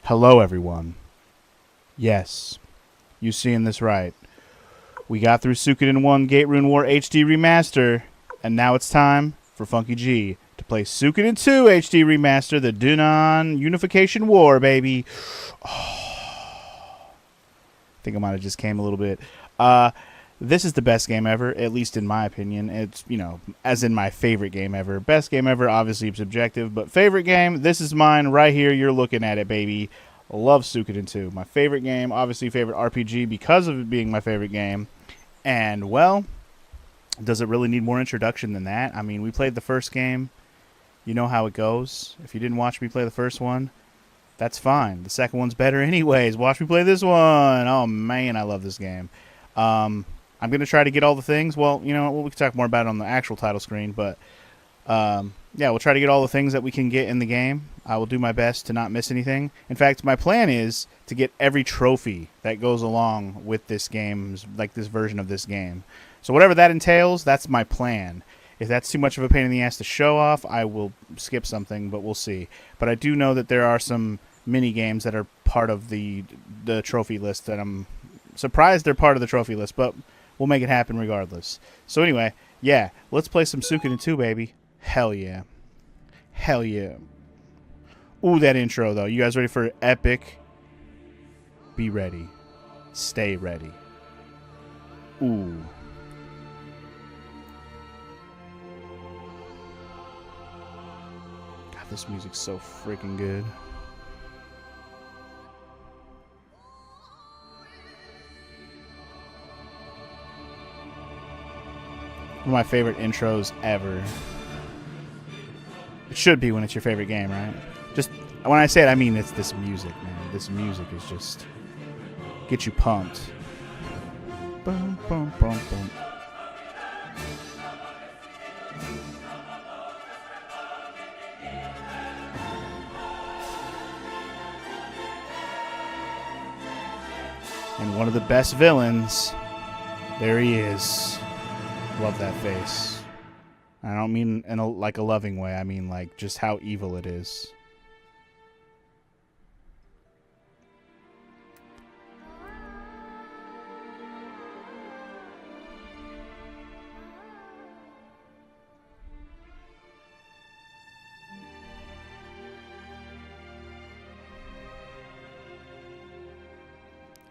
Hello, everyone. Yes, you seeing this right. We got through Suikoden 1 Gate Rune War HD Remaster, and now it's time for Funky G to play Suikoden 2 HD Remaster, the Dunan Unification War, baby. Oh, I think I might have just came a little bit. This is the best game ever, at least in my opinion. It's, as in my favorite game ever. Best game ever, obviously subjective, but favorite game, this is mine right here. You're looking at it, baby. Love Suikoden 2. My favorite game, obviously favorite RPG because of it being my favorite game. And, well, does it really need more introduction than that? I mean, we played the first game. You know how it goes. If you didn't watch me play the first one, that's fine. The second one's better anyways. Watch me play this one. Oh, man, I love this game. I'm going to try to get all the things. Well, we can talk more about it on the actual title screen. But, yeah, we'll try to get all the things that we can get in the game. I will do my best to not miss anything. In fact, my plan is to get every trophy that goes along with this game, like this version of this game. So whatever that entails, that's my plan. If that's too much of a pain in the ass to show off, I will skip something, but we'll see. But I do know that there are some mini games that are part of the trophy list that I'm surprised they're part of the trophy list, but we'll make it happen regardless. So anyway, yeah, let's play some Suikoden 2, baby. Hell yeah. Hell yeah. Ooh, that intro, though. You guys ready for epic? Be ready. Stay ready. Ooh. God, this music's so freaking good. One of my favorite intros ever. It should be when it's your favorite game, right? Just when I say it, I mean it's this music, man. This music is just get you pumped. Boom, boom, boom, boom. And one of the best villains, there he is. Love that face. I don't mean in a loving way. I mean like just how evil it is.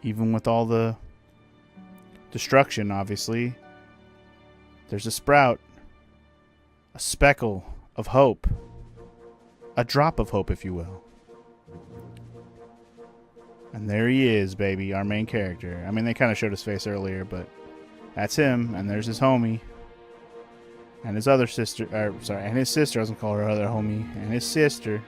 Even with all the destruction, obviously, there's a sprout. A speckle of hope. A drop of hope, if you will. And there he is, baby, our main character. I mean, they kind of showed his face earlier, but that's him. And there's his homie. And his other sister. And his sister. I was going to call her other homie. And his sister.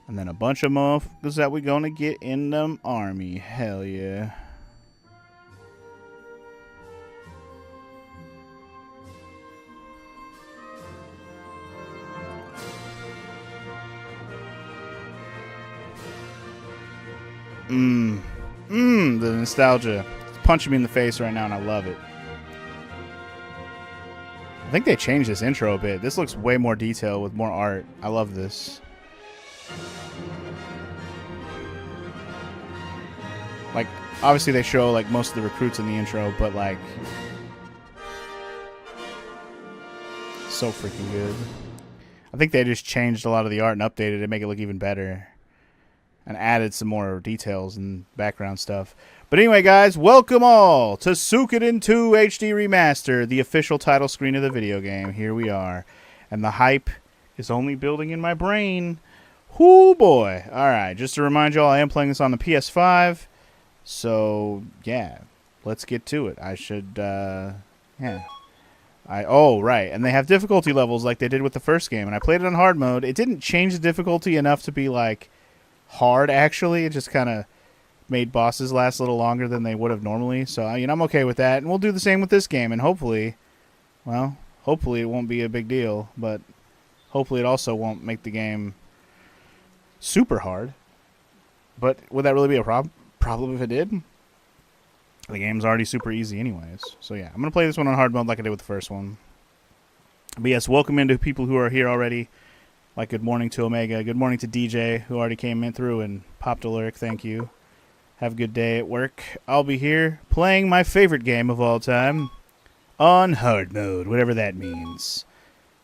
And then a bunch of motherfuckers that we're going to get in them army. Hell yeah. The nostalgia. It's punching me in the face right now, and I love it. I think they changed this intro a bit. This looks way more detailed with more art. I love this. Like, obviously they show, like, most of the recruits in the intro, but, like, so freaking good. I think they just changed a lot of the art and updated it to make it look even better. And added some more details and background stuff. But anyway, guys, welcome all to Suikoden 2 HD Remaster, the official title screen of the video game. Here we are. And the hype is only building in my brain. Whoo, boy. Alright, just to remind you all, I am playing this on the PS5. So, yeah, let's get to it. I should, yeah. Oh, right. And they have difficulty levels like they did with the first game. And I played it on hard mode. It didn't change the difficulty enough to be, like, hard, actually. It just kind of made bosses last a little longer than they would have normally. So, I'm okay with that. And we'll do the same with this game. And hopefully, well, hopefully it won't be a big deal. But hopefully it also won't make the game super hard. But would that really be a problem if it did? The game's already super easy anyways. So, yeah, I'm going to play this one on hard mode like I did with the first one. But yes, welcome into people who are here already. Like good morning to Omega. Good morning to DJ, who already came in through and popped a lyric. Thank you. Have a good day at work. I'll be here playing my favorite game of all time on hard mode, whatever that means.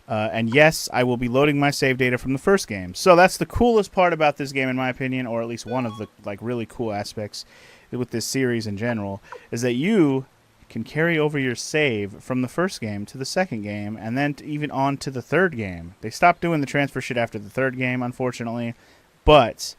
And yes, I will be loading my save data from the first game. So that's the coolest part about this game, in my opinion, or at least one of the really cool aspects with this series in general, is that you can carry over your save from the first game to the second game, and then even on to the third game. They stopped doing the transfer shit after the third game, unfortunately, but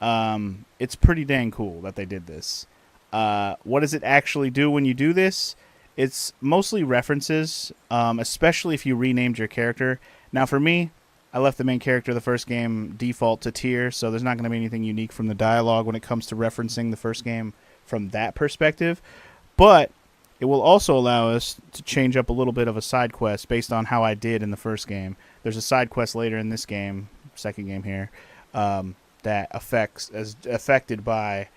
it's pretty dang cool that they did this. What does it actually do when you do this? It's mostly references, especially if you renamed your character. Now, for me, I left the main character of the first game default to tier, so there's not going to be anything unique from the dialogue when it comes to referencing the first game from that perspective. But it will also allow us to change up a little bit of a side quest based on how I did in the first game. There's a side quest later in this game, second game here, that is affected by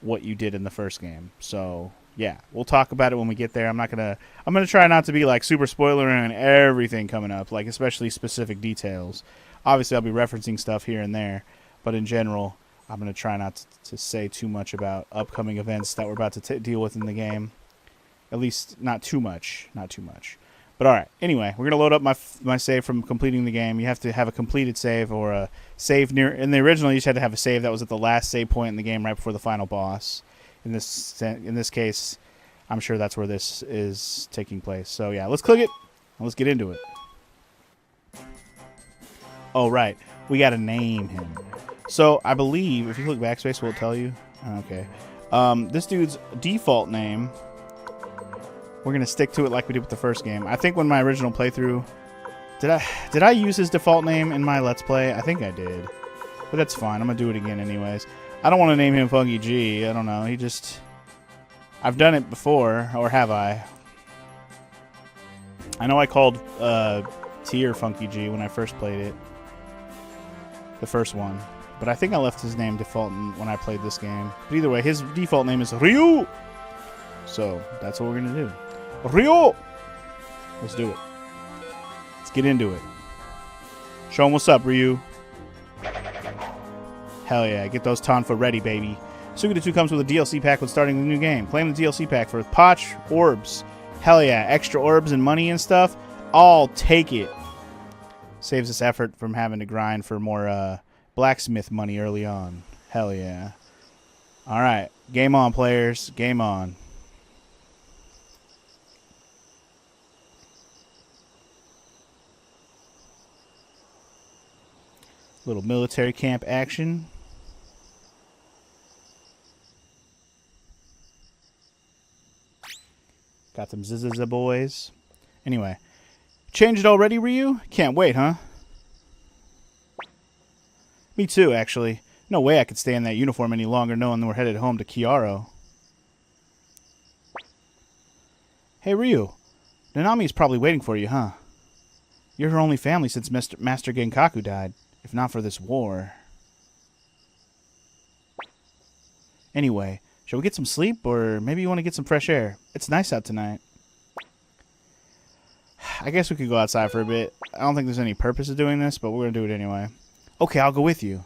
what you did in the first game. So yeah, we'll talk about it when we get there. I'm gonna try not to be like super spoiler on everything coming up, like especially specific details. Obviously, I'll be referencing stuff here and there, but in general, I'm gonna try not to say too much about upcoming events that we're about to deal with in the game. At least not too much. But all right. Anyway, we're gonna load up my save from completing the game. You have to have a completed save or a save near. In the original, you just had to have a save that was at the last save point in the game, right before the final boss. In this case, I'm sure that's where this is taking place. So yeah, let's click it and let's get into it. Oh right, we gotta name him. So I believe if you click backspace, will it tell you? Okay. This dude's default name. We're gonna stick to it like we did with the first game. I think when my original playthrough, did I use his default name in my Let's Play? I think I did, but that's fine. I'm gonna do it again anyways. I don't want to name him Funky G. I don't know. I've done it before, or have I? I know I called Tier Funky G when I first played it, the first one, but I think I left his name default when I played this game. But either way, his default name is Ryu. So that's what we're gonna do. Ryu! Let's do it. Let's get into it. Show him what's up, Ryu. Hell yeah, get those Tonfa ready, baby. Suikoden 2 comes with a DLC pack when starting the new game. Claim the DLC pack for Potch Orbs. Hell yeah, extra orbs and money and stuff. I'll take it. Saves us effort from having to grind for more blacksmith money early on. Hell yeah. Alright, game on, players. Game on. Little military camp action. Got them zzzz boys. Anyway. Changed it already, Ryu? Can't wait, huh? Me too, actually. No way I could stay in that uniform any longer knowing we're headed home to Kiaro. Hey, Ryu. Nanami's probably waiting for you, huh? You're her only family since Master Genkaku died. If not for this war. Anyway, shall we get some sleep, or maybe you want to get some fresh air? It's nice out tonight. I guess we could go outside for a bit. I don't think there's any purpose of doing this, but we're going to do it anyway. Okay, I'll go with you.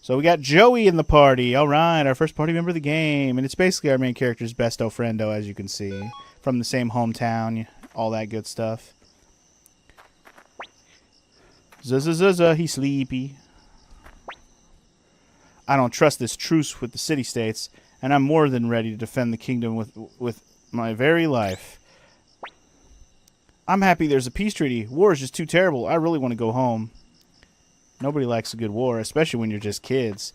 So we got Joey in the party. All right, our first party member of the game. And it's basically our main character's besto friendo, as you can see. From the same hometown, all that good stuff. Zzzz, he's sleepy. I don't trust this truce with the city-states, and I'm more than ready to defend the kingdom with my very life. I'm happy there's a peace treaty. War is just too terrible. I really want to go home. Nobody likes a good war, especially when you're just kids.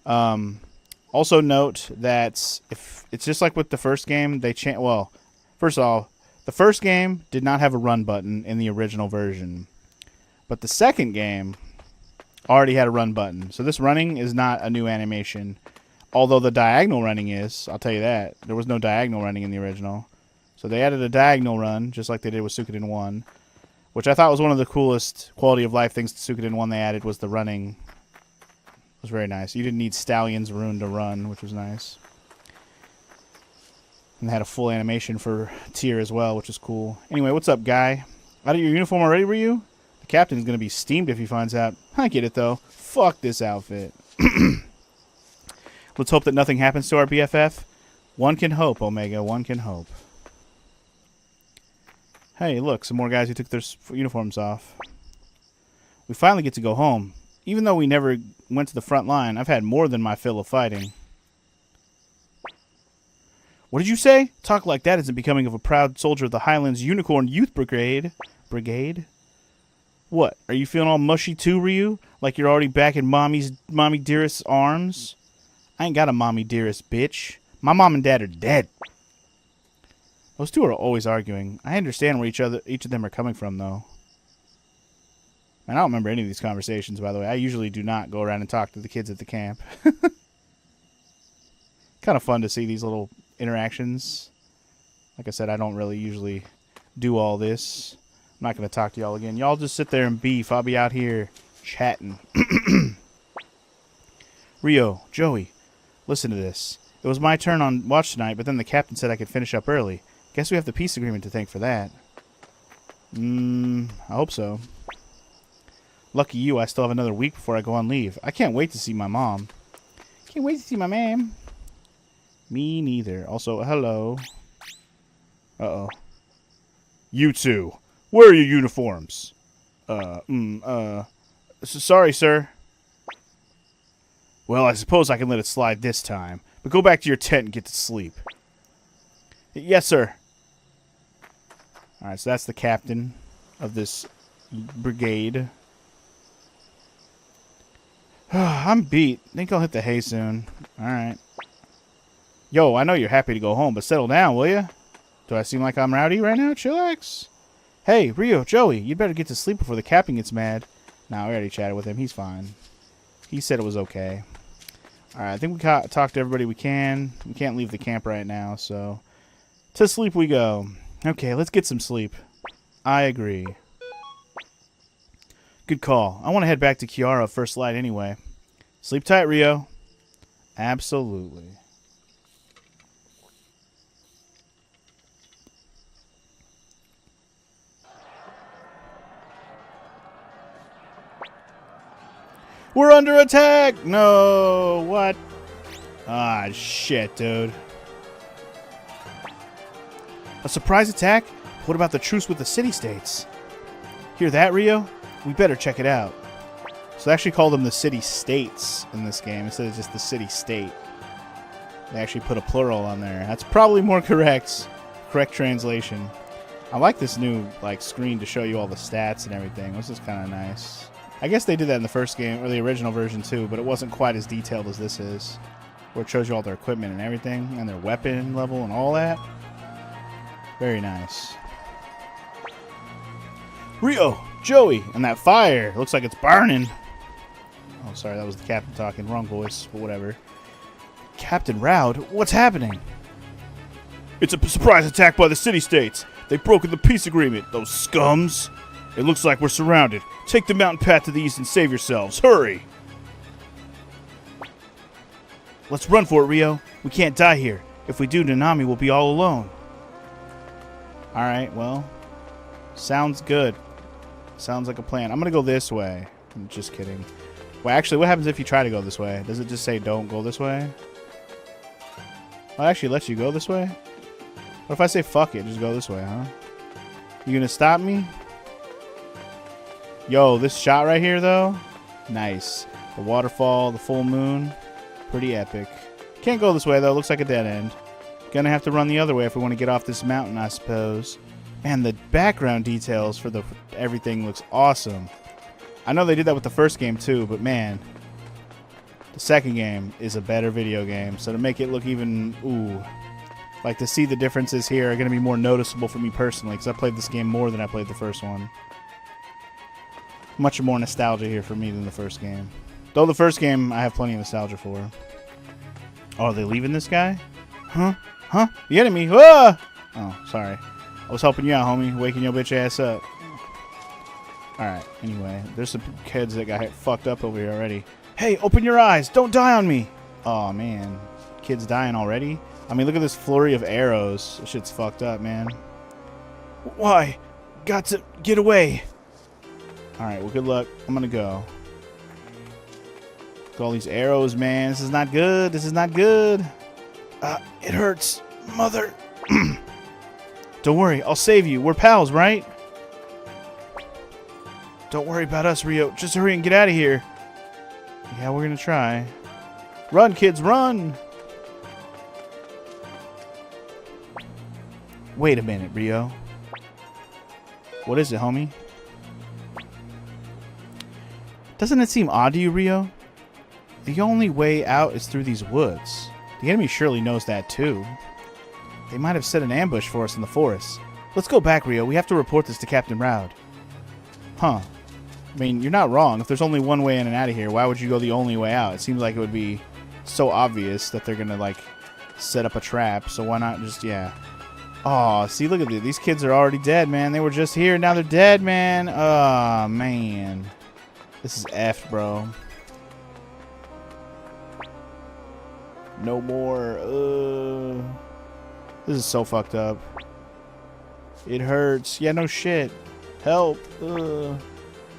Also note that if it's just like with the first game, well, first of all, the first game did not have a run button in the original version. But the second game already had a run button. So this running is not a new animation. Although the diagonal running is. I'll tell you that. There was no diagonal running in the original. So they added a diagonal run, just like they did with Suikoden 1. Which I thought was one of the coolest quality of life things to Suikoden 1 they added was the running. It was very nice. You didn't need Stallion's Rune to run, which was nice. And they had a full animation for Tyr as well, which is cool. Anyway, what's up, guy? Out of your uniform already, were you? The captain's going to be steamed if he finds out. I get it, though. Fuck this outfit. Let's hope that nothing happens to our BFF. One can hope, Omega. One can hope. Hey, look. Some more guys who took their uniforms off. We finally get to go home. Even though we never went to the front line, I've had more than my fill of fighting. What did you say? Talk like that isn't becoming of a proud soldier of the Highlands Unicorn Youth Brigade. Brigade? What? Are you feeling all mushy too, Ryu? Like you're already back in mommy dearest's arms? I ain't got a mommy dearest, bitch. My mom and dad are dead. Those two are always arguing. I understand where each of them are coming from, though. Man, I don't remember any of these conversations, by the way. I usually do not go around and talk to the kids at the camp. Kind of fun to see these little interactions. Like I said, I don't really usually do all this. I'm not going to talk to y'all again. Y'all just sit there and beef. I'll be out here chatting. Rio, Joey, listen to this. It was my turn on watch tonight, but then the captain said I could finish up early. Guess we have the peace agreement to thank for that. I hope so. Lucky you, I still have another week before I go on leave. I can't wait to see my mom. Can't wait to see my ma'am. Me neither. Also, hello. Uh-oh. You two. Where are your uniforms? Sorry, sir. Well, I suppose I can let it slide this time. But go back to your tent and get to sleep. Yes, sir. Alright, so that's the captain of this brigade. I'm beat. Think I'll hit the hay soon. Alright. Yo, I know you're happy to go home, but settle down, will ya? Do I seem like I'm rowdy right now? Chillax. Hey, Rio, Joey, you'd better get to sleep before the captain gets mad. Nah, we already chatted with him. He's fine. He said it was okay. Alright, I think we talked to everybody we can. We can't leave the camp right now, so... To sleep we go. Okay, let's get some sleep. I agree. Good call. I want to head back to Kiara first light anyway. Sleep tight, Rio. Absolutely. We're under attack! No, what? Ah, shit, dude. A surprise attack? What about the truce with the city-states? Hear that, Rio? We better check it out. So they actually call them the city-states in this game instead of just the city-state. They actually put a plural on there. That's probably more correct translation. I like this new screen to show you all the stats and everything. This is kind of nice. I guess they did that in the first game, or the original version too, but it wasn't quite as detailed as this is. Where it shows you all their equipment and everything, and their weapon level and all that. Very nice. Rio, Joey, and that fire. Looks like it's burning. Oh, sorry, that was the captain talking. Wrong voice, but whatever. Captain Roud, what's happening? It's a surprise attack by the city-states. They've broken the peace agreement, those scums. It looks like we're surrounded. Take the mountain path to the east and save yourselves. Hurry! Let's run for it, Rio. We can't die here. If we do, Nanami will be all alone. Alright, well. Sounds good. Sounds like a plan. I'm going to go this way. I'm just kidding. Well, actually, what happens if you try to go this way? Does it just say don't go this way? Oh, it actually lets you go this way? What if I say fuck it? Just go this way, huh? You going to stop me? Yo, this shot right here, though. Nice. The waterfall, the full moon. Pretty epic. Can't go this way, though. Looks like a dead end. Gonna have to run the other way if we want to get off this mountain, I suppose. Man, the background details for everything looks awesome. I know they did that with the first game, too, but man. The second game is a better video game. So to make it look even... Ooh. Like, to see the differences here are going to be more noticeable for me personally, because I played this game more than I played the first one. Much more nostalgia here for me than the first game. Though the first game, I have plenty of nostalgia for. Oh, are they leaving this guy? Huh? Huh? The enemy? Ah! Oh, sorry. I was helping you out, homie. Waking your bitch ass up. Alright, anyway. There's some kids that got fucked up over here already. Hey, open your eyes! Don't die on me! Oh man. Kids dying already? I mean, look at this flurry of arrows. This shit's fucked up, man. Why? Got to get away. Alright, well, good luck. I'm gonna go. Look at all these arrows, man. This is not good. This is not good. It hurts. Mother. Don't worry. I'll save you. We're pals, right? Don't worry about us, Rio. Just hurry and get out of here. Yeah, we're gonna try. Run, kids, run! Wait a minute, Rio. What is it, homie? Doesn't it seem odd to you, Rio? The only way out is through these woods. The enemy surely knows that, too. They might have set an ambush for us in the forest. Let's go back, Rio. We have to report this to Captain Roud. Huh. I mean, you're not wrong. If there's only one way in and out of here, why would you go the only way out? It seems like it would be so obvious that they're gonna, like, set up a trap. So why not just, yeah. Oh, see, look at this. These kids are already dead, man. They were just here. Now they're dead, man. Oh, man. This is effed, bro. No more. This is so fucked up. It hurts. Yeah, no shit. Help.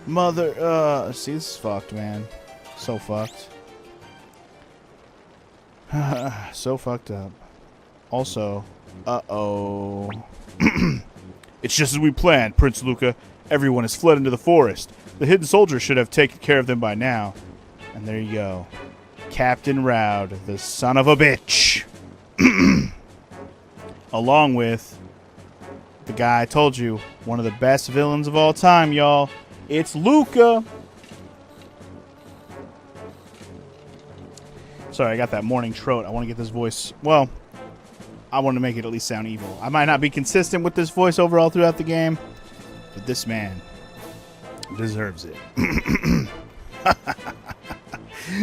Mother. See, this is fucked, man. So fucked. So fucked up. Also, uh-oh. It's just as we planned, Prince Luca. Everyone has fled into the forest. The hidden soldiers should have taken care of them by now. And there you go. Captain Roud, the son of a bitch. Along with the guy I told you, one of the best villains of all time, y'all. It's Luca. Sorry, I got that morning throat. I want to get this voice, well, I want to make it at least sound evil. I might not be consistent with this voice overall throughout the game, but this man deserves it.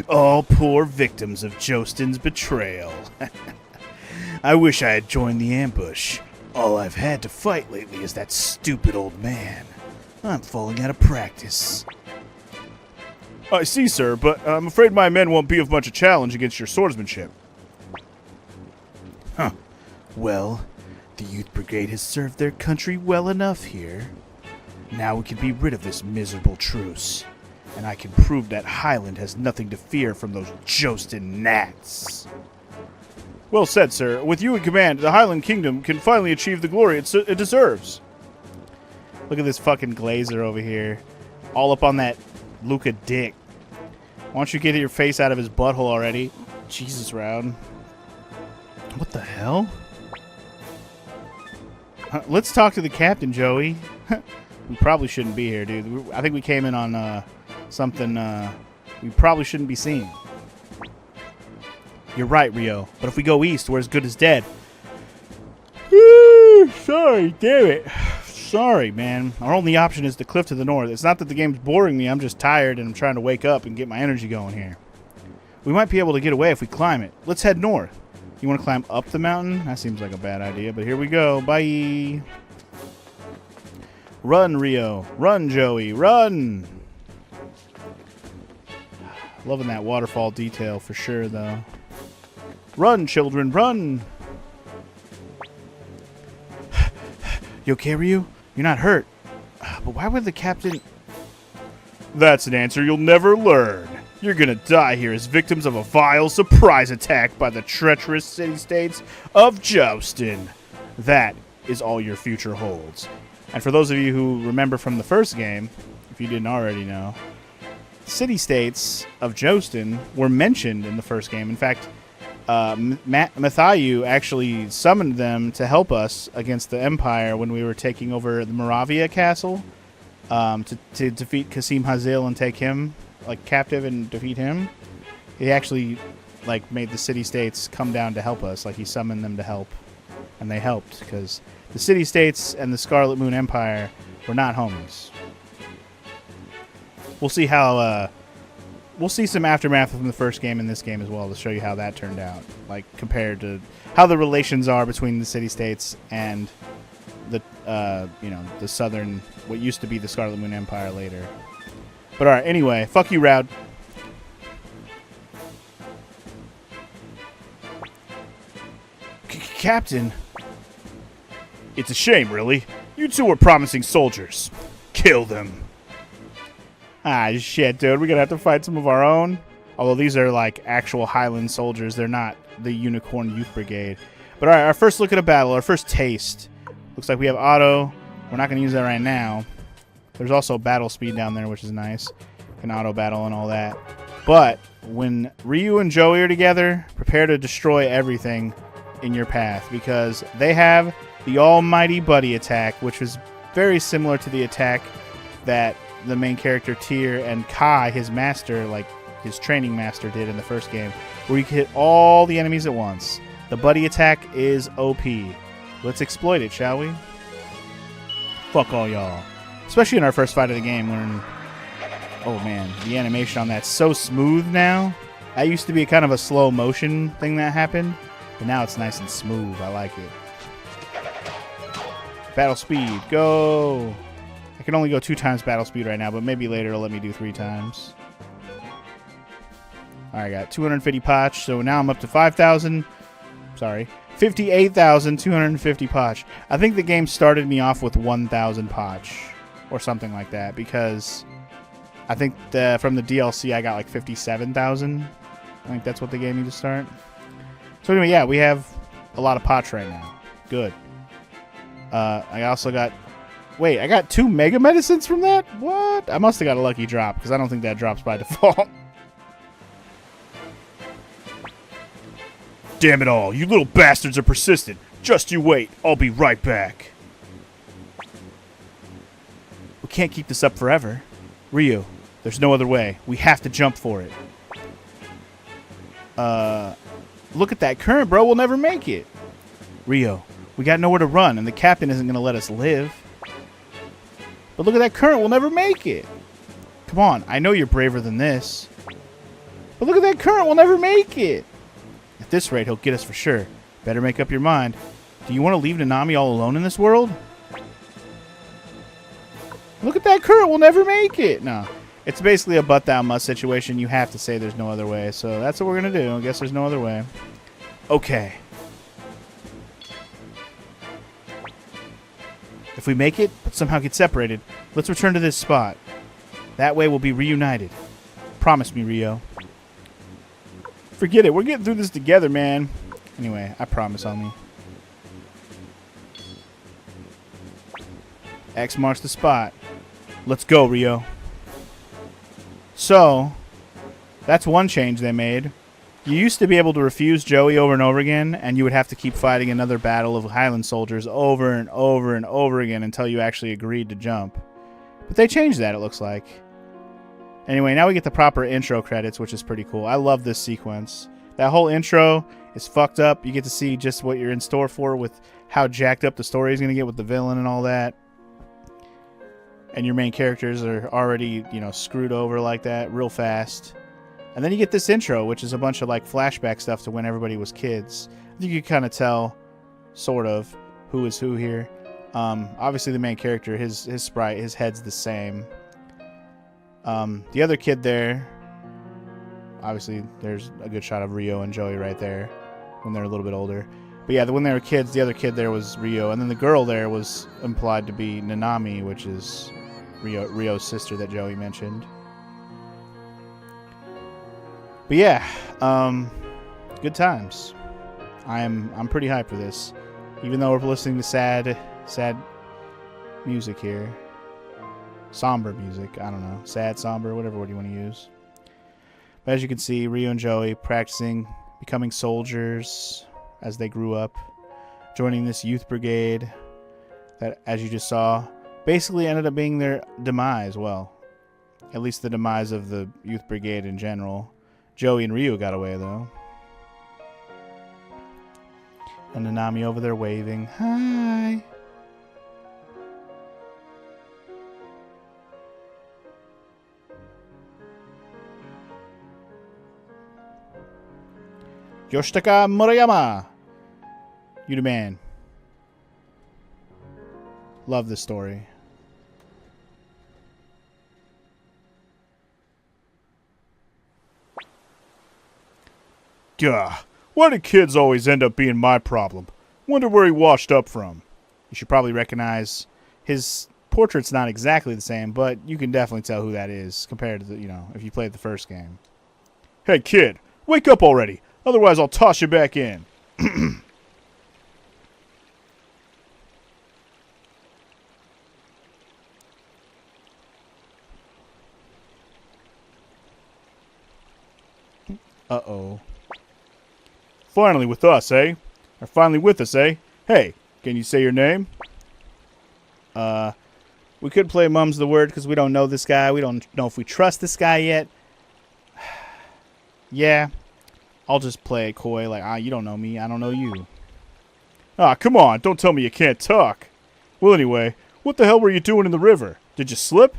All poor victims of Jostin's betrayal. I wish I had joined the ambush. All I've had to fight lately is that stupid old man. I'm falling out of practice. I see, sir, but I'm afraid my men won't be of much a challenge against your swordsmanship. Huh. Well, the Youth Brigade has served their country well enough here. Now we can be rid of this miserable truce. And I can prove that Highland has nothing to fear from those Jostin gnats. Well said, sir. With you in command, the Highland Kingdom can finally achieve the glory it deserves. Look at this fucking glazer over here. All up on that Luca dick. Why don't you get your face out of his butthole already? Jesus, Round. What the hell? Let's talk to the captain, Joey. We probably shouldn't be here, dude. I think we came in on something we probably shouldn't be seeing. You're right, Rio. But if we go east, we're as good as dead. Sorry, damn it. Sorry, man. Our only option is the cliff to the north. It's not that the game's boring me. I'm just tired and I'm trying to wake up and get my energy going here. We might be able to get away if we climb it. Let's head north. You want to climb up the mountain? That seems like a bad idea, but here we go. Bye. Run, Rio. Run, Joey. Run. Loving that waterfall detail for sure, though. Run, children, run. You okay, Ryu? You're not hurt. But why would the captain... That's an answer you'll never learn. You're gonna die here as victims of a vile surprise attack by the treacherous city-states of Jostin. That is all your future holds. And for those of you who remember from the first game, if you didn't already know, city-states of Jostin were mentioned in the first game. In fact, Mathayu actually summoned them to help us against the Empire when we were taking over the Moravia castle to defeat Qasim Hazil and take him like captive and defeat him. He actually like made the city-states come down to help us. Like he summoned them to help, and they helped because the city-states and the Scarlet Moon Empire were not homies. We'll see how. We'll see some aftermath from the first game in this game as well to show you how that turned out, like compared to how the relations are between the city-states and the the southern, what used to be the Scarlet Moon Empire later. But all right, anyway, fuck you, Roud. Captain. It's a shame, really. You two were promising soldiers. Kill them. Ah, shit, dude. We're gonna have to fight some of our own. Although these are, like, actual Highland soldiers. They're not the Unicorn Youth Brigade. But, alright, our first look at a battle. Our first taste. Looks like we have auto. We're not gonna use that right now. There's also battle speed down there, which is nice. Can auto battle and all that. But when Ryu and Joey are together, prepare to destroy everything in your path. Because they have the almighty buddy attack, which is very similar to the attack that the main character Tyr and Kai, his master, like his training master, did in the first game, where you can hit all the enemies at once. The buddy attack is OP. Let's exploit it, shall we? Fuck all y'all. Especially in our first fight of the game, when... Oh man, the animation on that's so smooth now. That used to be kind of a slow motion thing that happened, but now it's nice and smooth. I like it. Battle speed, go! I can only go 2 times battle speed right now, but maybe later it'll let me do 3 times. Alright, I got 250 potch, so now I'm up to 5,000. Sorry. 58,250 potch. I think the game started me off with 1,000 potch. Or something like that, because I think from the DLC I got like 57,000. I think that's what they gave me to start. So anyway, yeah, we have a lot of potch right now. Good. I also got... Wait, I got 2 Mega Medicines from that? What? I must have got a lucky drop, because I don't think that drops by default. Damn it all, you little bastards are persistent. Just you wait, I'll be right back. We can't keep this up forever. Ryu, there's no other way. We have to jump for it. Look at that current, bro. We'll never make it. Ryu, we got nowhere to run, and the captain isn't going to let us live. But look at that current. We'll never make it. Come on. I know you're braver than this. But look at that current. We'll never make it. At this rate, he'll get us for sure. Better make up your mind. Do you want to leave Nanami all alone in this world? Look at that current. We'll never make it. No. It's basically a butt thou must situation. You have to say there's no other way. So that's what we're going to do. I guess there's no other way. Okay. If we make it, but somehow get separated, let's return to this spot. That way we'll be reunited. Promise me, Ryo. Forget it. We're getting through this together, man. Anyway, I promise on me. X marks the spot. Let's go, Ryo. So, that's one change they made. You used to be able to refuse Joey over and over again, and you would have to keep fighting another battle of Highland soldiers over and over and over again until you actually agreed to jump. But they changed that, it looks like. Anyway, now we get the proper intro credits, which is pretty cool. I love this sequence. That whole intro is fucked up. You get to see just what you're in store for with how jacked up the story is going to get with the villain and all that. And your main characters are already, you know, screwed over like that real fast. And then you get this intro, which is a bunch of like flashback stuff to when everybody was kids. I think you can kind of tell, sort of, who is who here. Obviously the main character, his sprite, his head's the same. The other kid there, obviously there's a good shot of Ryo and Joey right there when they're a little bit older. But yeah, when they were kids, the other kid there was Ryo, and then the girl there was implied to be Nanami, which is Ryo's sister that Joey mentioned. But yeah, good times. I'm pretty hyped for this, even though we're listening to sad music here, somber music. I don't know, sad, somber, whatever word you want to use. But as you can see, Ryo and Joey practicing becoming soldiers as they grew up, joining this youth brigade that, as you just saw, basically ended up being their demise. Well, at least the demise of the youth brigade in general. Joey and Ryo got away, though. And Nanami over there waving. Hi! Yoshitaka Murayama! You the man. Love this story. Gah, why do kids always end up being my problem? Wonder where he washed up from. You should probably recognize his portrait's not exactly the same, but you can definitely tell who that is compared to the, if you played the first game. Hey, kid, wake up already. Otherwise, I'll toss you back in. Uh-oh. Finally with us, eh? Or finally with us, eh? Hey, can you say your name? We could play Mum's the Word because we don't know this guy. We don't know if we trust this guy yet. Yeah. I'll just play it coy like, you don't know me. I don't know you. Ah, come on. Don't tell me you can't talk. Well, anyway, what the hell were you doing in the river? Did you slip?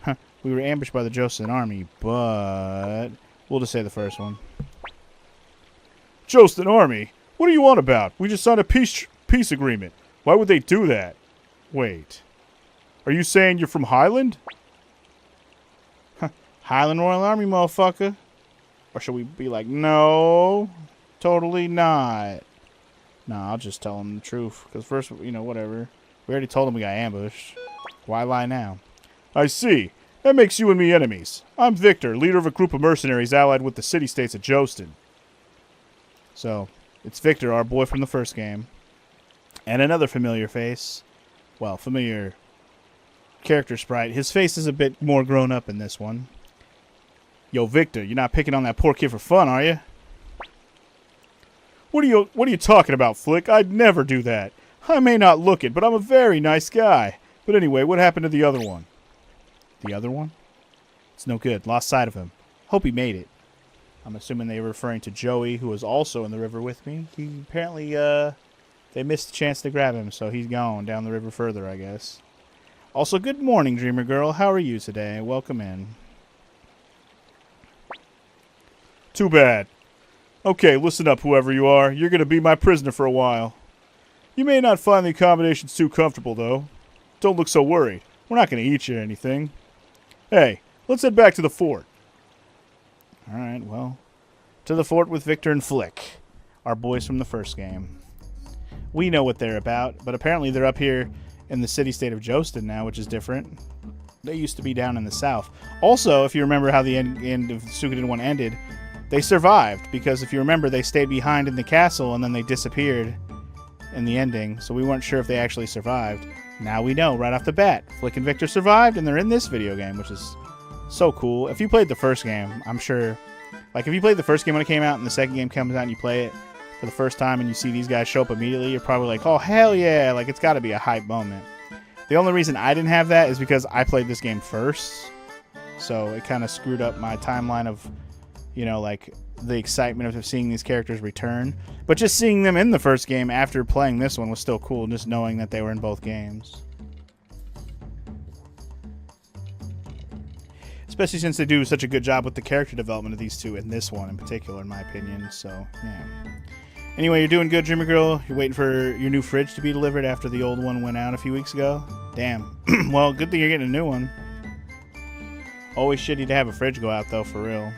Huh. We were ambushed by the Jostin army, but we'll just say the first one. Jostin army? What are you on about? We just signed a peace agreement. Why would they do that? Wait. Are you saying you're from Highland? Huh. Highland Royal Army, motherfucker. Or should we be like, no, totally not. Nah, I'll just tell them the truth. Because first, whatever. We already told them we got ambushed. Why lie now? I see. That makes you and me enemies. I'm Victor, leader of a group of mercenaries allied with the city-states of Jostin. So, it's Victor, our boy from the first game. And another familiar face. Well, familiar character sprite. His face is a bit more grown up in this one. Yo, Victor, you're not picking on that poor kid for fun, are you? What are you talking about, Flick? I'd never do that. I may not look it, but I'm a very nice guy. But anyway, what happened to the other one? The other one? It's no good. Lost sight of him. Hope he made it. I'm assuming they were referring to Joey, who was also in the river with me. He apparently, they missed the chance to grab him, so he's gone down the river further, I guess. Also, good morning, Dreamer Girl. How are you today? Welcome in. Too bad. Okay, listen up, whoever you are. You're going to be my prisoner for a while. You may not find the accommodations too comfortable, though. Don't look so worried. We're not going to eat you or anything. Hey, let's head back to the fort. Alright, well, to the fort with Victor and Flick, our boys from the first game. We know what they're about, but apparently they're up here in the city-state of Jostin now, which is different. They used to be down in the south. Also, if you remember how the end of Suikoden 1 ended, they survived, because if you remember, they stayed behind in the castle and then they disappeared in the ending, so we weren't sure if they actually survived. Now we know right off the bat. Flick and Victor survived, and they're in this video game, which is so cool. If you played the first game, I'm sure... Like, if you played the first game when it came out, and the second game comes out and you play it for the first time and you see these guys show up immediately, you're probably like, oh, hell yeah! Like, it's got to be a hype moment. The only reason I didn't have that is because I played this game first, so it kind of screwed up my timeline of, like, the excitement of seeing these characters return. But just seeing them in the first game after playing this one was still cool, just knowing that they were in both games. Especially since they do such a good job with the character development of these two, in this one in particular, in my opinion. So, yeah. Anyway, you're doing good, Dreamer Girl. You're waiting for your new fridge to be delivered after the old one went out a few weeks ago. Damn. Well, good thing you're getting a new one. Always shitty to have a fridge go out, though, for real.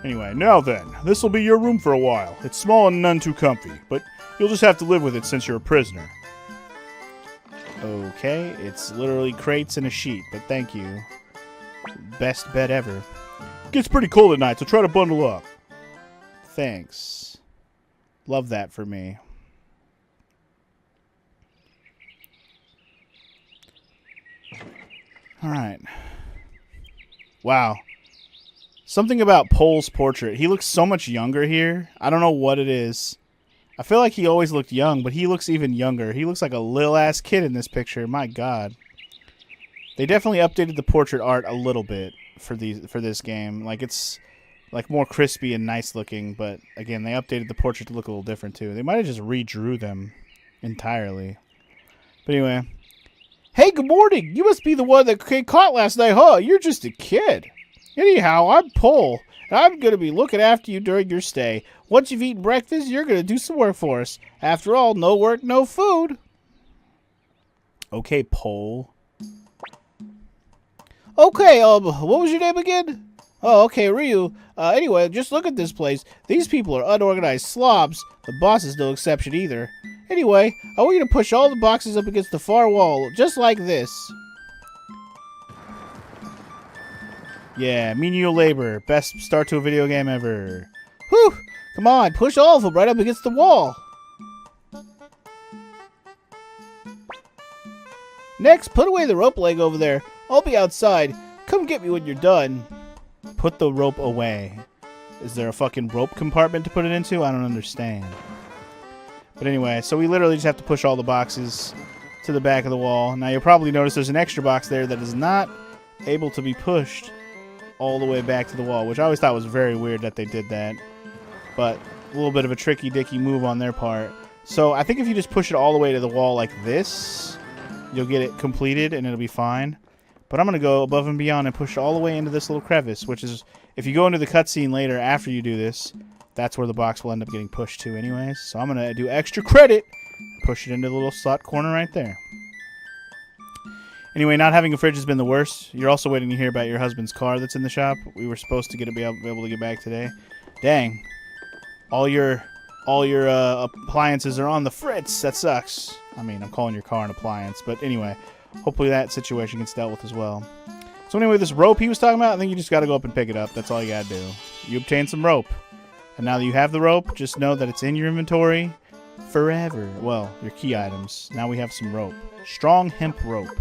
Anyway, now then, this will be your room for a while. It's small and none too comfy, but you'll just have to live with it since you're a prisoner. Okay, it's literally crates and a sheet, but thank you. Best bed ever. Gets pretty cold at night, so try to bundle up. Thanks. Love that for me. Alright. Wow. Something about Pole's portrait. He looks so much younger here. I don't know what it is. I feel like he always looked young, but he looks even younger. He looks like a little-ass kid in this picture. My God. They definitely updated the portrait art a little bit for this game. Like, it's like more crispy and nice looking, but again, they updated the portrait to look a little different too. They might have just redrew them entirely. But anyway. Hey, good morning! You must be the one that got caught last night, huh? You're just a kid. Anyhow, I'm Pole, and I'm going to be looking after you during your stay. Once you've eaten breakfast, you're going to do some work for us. After all, no work, no food. Okay, Pole. Okay, what was your name again? Oh, okay, Ryu. Anyway, just look at this place. These people are unorganized slobs. The boss is no exception either. Anyway, I want you to push all the boxes up against the far wall, just like this. Yeah, menial labor. Best start to a video game ever. Whew! Come on, push all of them right up against the wall. Next, put away the rope leg over there. I'll be outside. Come get me when you're done. Put the rope away. Is there a fucking rope compartment to put it into? I don't understand. But anyway, so we literally just have to push all the boxes to the back of the wall. Now you'll probably notice there's an extra box there that is not able to be pushed all the way back to the wall, which I always thought was very weird that they did that. But a little bit of a tricky-dicky move on their part. So I think if you just push it all the way to the wall like this, you'll get it completed and it'll be fine. But I'm going to go above and beyond and push it all the way into this little crevice, which is, if you go into the cutscene later after you do this, that's where the box will end up getting pushed to anyways. So I'm going to do extra credit and push it into the little slot corner right there. Anyway, not having a fridge has been the worst. You're also waiting to hear about your husband's car that's in the shop. We were supposed to be able to get back today. Dang. All your appliances are on the fritz. That sucks. I mean, I'm calling your car an appliance. But anyway, hopefully that situation gets dealt with as well. So anyway, this rope he was talking about, I think you just got to go up and pick it up. That's all you got to do. You obtain some rope. And now that you have the rope, just know that it's in your inventory forever. Well, your key items. Now we have some rope. Strong hemp rope.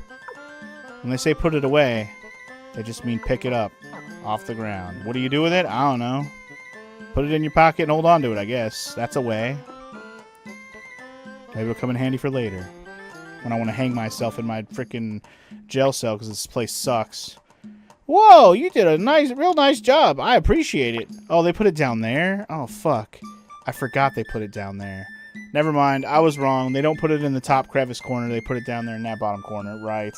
When they say put it away, they just mean pick it up off the ground. What do you do with it? I don't know. Put it in your pocket and hold on to it, I guess. That's a way. Maybe it'll come in handy for later. When I want to hang myself in my freaking jail cell because this place sucks. Whoa, you did a real nice job. I appreciate it. Oh, they put it down there? Oh, fuck. I forgot they put it down there. Never mind. I was wrong. They don't put it in the top crevice corner. They put it down there in that bottom corner. Right.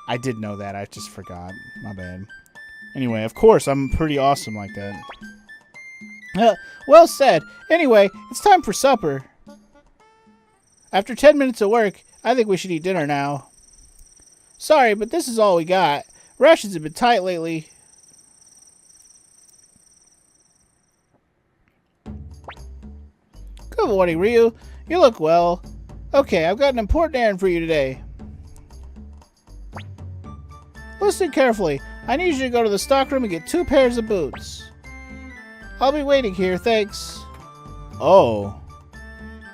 I did know that. I just forgot. My bad. Anyway, of course, I'm pretty awesome like that. Well said. Anyway, it's time for supper. After 10 minutes of work, I think we should eat dinner now. Sorry, but this is all we got. Rations have been tight lately. Good morning, Ryu. You look well. Okay, I've got an important errand for you today. Listen carefully. I need you to go to the stockroom and get 2 pairs of boots. I'll be waiting here, thanks. Oh.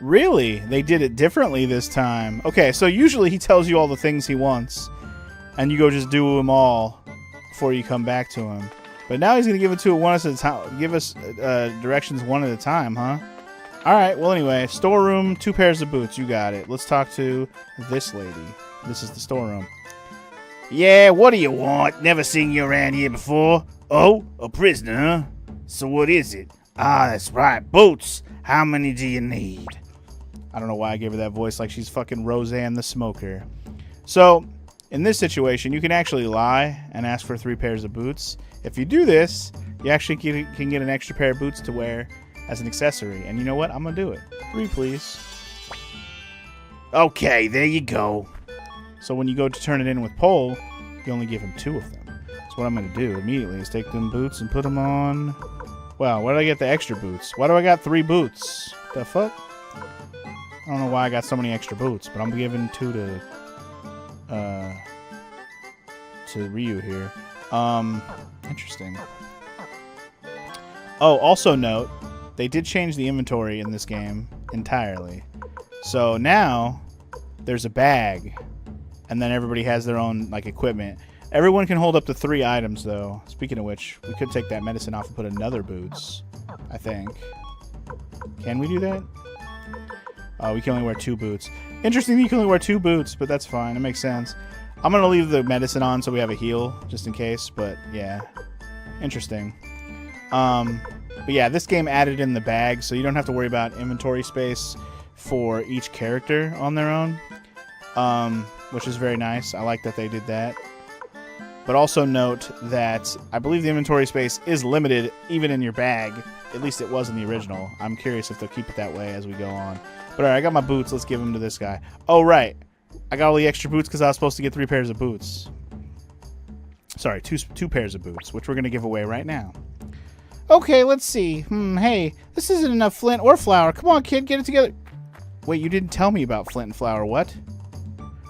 Really? They did it differently this time. Okay, so usually he tells you all the things he wants, and you go just do them all before you come back to him. But now he's going to give it to us at a time. Give us directions one at a time, huh? Alright, well anyway, storeroom, 2 pairs of boots. You got it. Let's talk to this lady. This is the storeroom. Yeah, what do you want? Never seen you around here before. Oh, a prisoner, huh? So what is it? Ah, that's right, boots. How many do you need? I don't know why I gave her that voice like she's fucking Roseanne the Smoker. So, in this situation, you can actually lie and ask for 3 pairs of boots. If you do this, you actually can get an extra pair of boots to wear as an accessory. And you know what? I'm going to do it. 3, please. Okay, there you go. So when you go to turn it in with Pole, you only give him 2 of them. So what I'm going to do immediately is take them boots and put them on. Wow, where did I get the extra boots? Why do I got 3 boots? The fuck? I don't know why I got so many extra boots, but I'm giving 2 to Ryu here. Interesting. Oh, also note, they did change the inventory in this game entirely. So now there's a bag, and then everybody has their own like equipment. Everyone can hold up to 3 items, though. Speaking of which, we could take that medicine off and put another boots, I think. Can we do that? We can only wear 2 boots. Interesting, you can only wear 2 boots, but that's fine. It makes sense. I'm going to leave the medicine on so we have a heal, just in case. But, yeah. Interesting. But, yeah, this game added in the bag, so you don't have to worry about inventory space for each character on their own. Which is very nice. I like that they did that. But also note that I believe the inventory space is limited even in your bag. At least it was in the original. I'm curious if they'll keep it that way as we go on. But alright, I got my boots. Let's give them to this guy. Oh, right. I got all the extra boots because I was supposed to get 3 pairs of boots. Sorry, two pairs of boots, which we're going to give away right now. Okay, let's see. Hey, this isn't enough flint or flour. Come on, kid, get it together. Wait, you didn't tell me about flint and flour. What?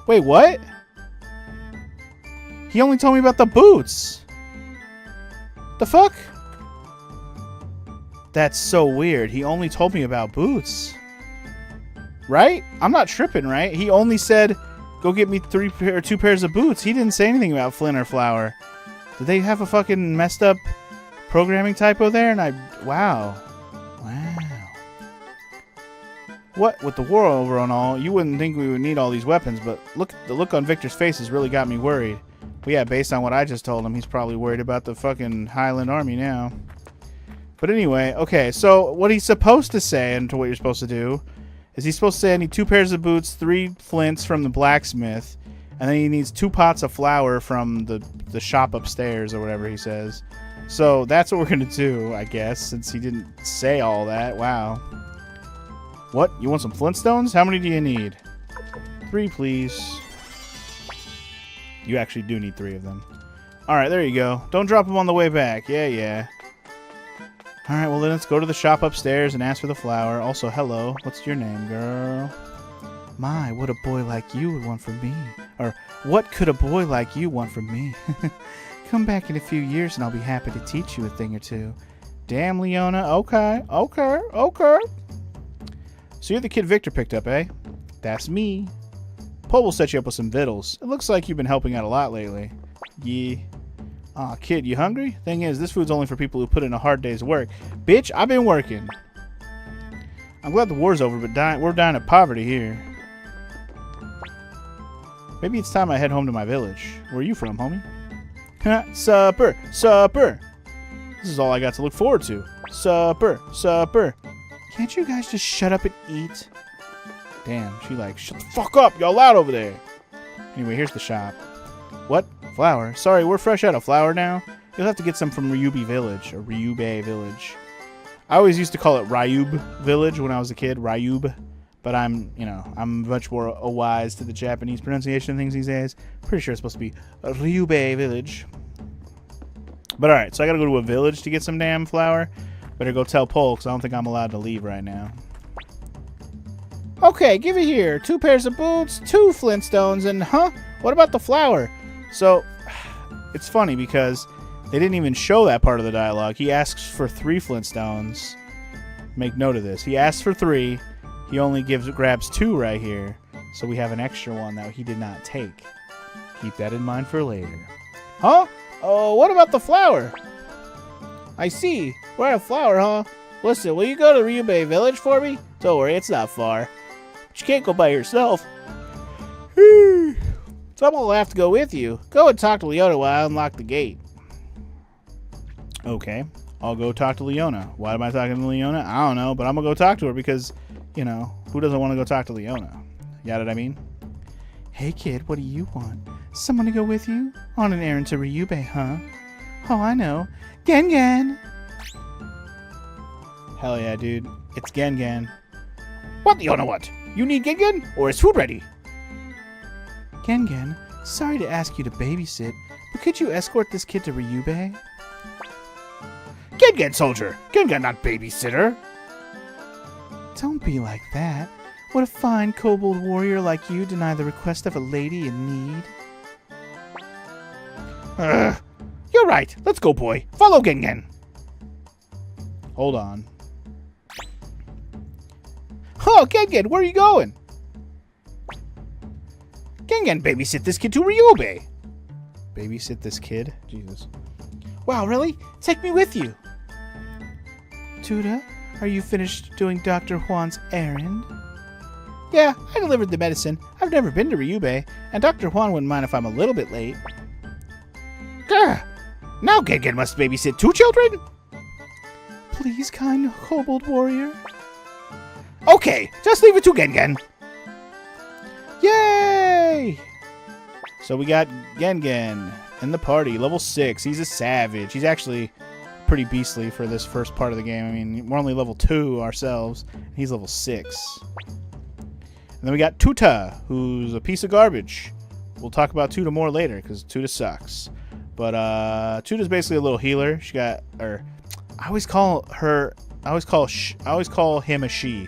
Wait, what? He only told me about the boots. The fuck? That's so weird. He only told me about boots. Right? I'm not tripping, right? He only said, go get me 2 pairs of boots. He didn't say anything about flint or flour. Did they have a fucking messed up programming typo there? And wow. Wow. What, with the war over and all, you wouldn't think we would need all these weapons, but look, the look on Victor's face has really got me worried. But yeah, based on what I just told him, he's probably worried about the fucking Highland Army now. But anyway, okay, so what he's supposed to say, and to what you're supposed to do, is he's supposed to say I need 2 pairs of boots, 3 flints from the blacksmith, and then he needs 2 pots of flour from the shop upstairs, or whatever he says. So that's what we're going to do, I guess, since he didn't say all that. Wow. What? You want some flintstones? How many do you need? 3, please. You actually do need 3 of them. Alright, there you go. Don't drop them on the way back. Yeah, yeah. Alright, well then let's go to the shop upstairs and ask for the flour. Also, hello. What's your name, girl? My, what a boy like you would want from me. Or, what could a boy like you want from me? Come back in a few years and I'll be happy to teach you a thing or two. Damn, Leona. Okay, okay, okay. So you're the kid Victor picked up, eh? That's me. Poe will set you up with some victuals. It looks like you've been helping out a lot lately. Yeah. Aw, kid, you hungry? Thing is, this food's only for people who put in a hard day's work. Bitch, I've been working. I'm glad the war's over, but we're dying of poverty here. Maybe it's time I head home to my village. Where are you from, homie? Supper! Supper! This is all I got to look forward to. Supper! Supper! Can't you guys just shut up and eat? Damn, she like, shut the fuck up! Y'all loud over there! Anyway, here's the shop. What? Flour? Sorry, we're fresh out of flour now. You'll have to get some from Ryubi Village, or Ryube Village. I always used to call it Ryube Village when I was a kid, Ryube. But I'm much more wise to the Japanese pronunciation of things these days. Pretty sure it's supposed to be Ryube Village. But alright, so I gotta go to a village to get some damn flour. Better go tell Paul, because I don't think I'm allowed to leave right now. Okay, give it here. 2 pairs of boots, 2 flintstones, and what about the flour? So, it's funny because they didn't even show that part of the dialogue. He asks for 3 flintstones. Make note of this. He asks for 3. He only grabs 2 right here. So we have an extra one that he did not take. Keep that in mind for later. Huh? Oh, what about the flour? I see. We're out of flour, huh? Listen, will you go to Ryubei Village for me? Don't worry, it's not far. But you can't go by yourself. Someone will have to go with you. Go and talk to Leona while I unlock the gate. Okay. I'll go talk to Leona. Why am I talking to Leona? I don't know, but I'm going to go talk to her because, you know, who doesn't want to go talk to Leona? You know what I mean? Hey, kid, what do you want? Someone to go with you? On an errand to Ryubei, huh? Oh, I know. Gen. Hell yeah, dude. It's Gen. What, Leona, what? You need Gen? Or is food ready? Gen, sorry to ask you to babysit, but could you escort this kid to Ryubei? Gen, soldier! Gen, not babysitter! Don't be like that. Would a fine kobold warrior like you deny the request of a lady in need? You're right. Let's go, boy. Follow Gen. Hold on. Oh, Gen, where are you going? Gen, babysit this kid to Ryubei. Babysit this kid? Jesus. Wow, really? Take me with you. Tuda, are you finished doing Dr. Juan's errand? Yeah, I delivered the medicine. I've never been to Ryubei, and Dr. Juan wouldn't mind if I'm a little bit late. Gah! Now Gen must babysit 2 children? Please, kind kobold warrior. Okay, just leave it to Gen. Yay! So we got Gen in the party, level 6. He's a savage. He's actually pretty beastly for this first part of the game. I mean, we're only level 2 ourselves. He's level 6. And then we got Tuta, who's a piece of garbage. We'll talk about Tuta more later, because Tuta sucks. But Tuda's basically a little healer. She got, or I always call him a she.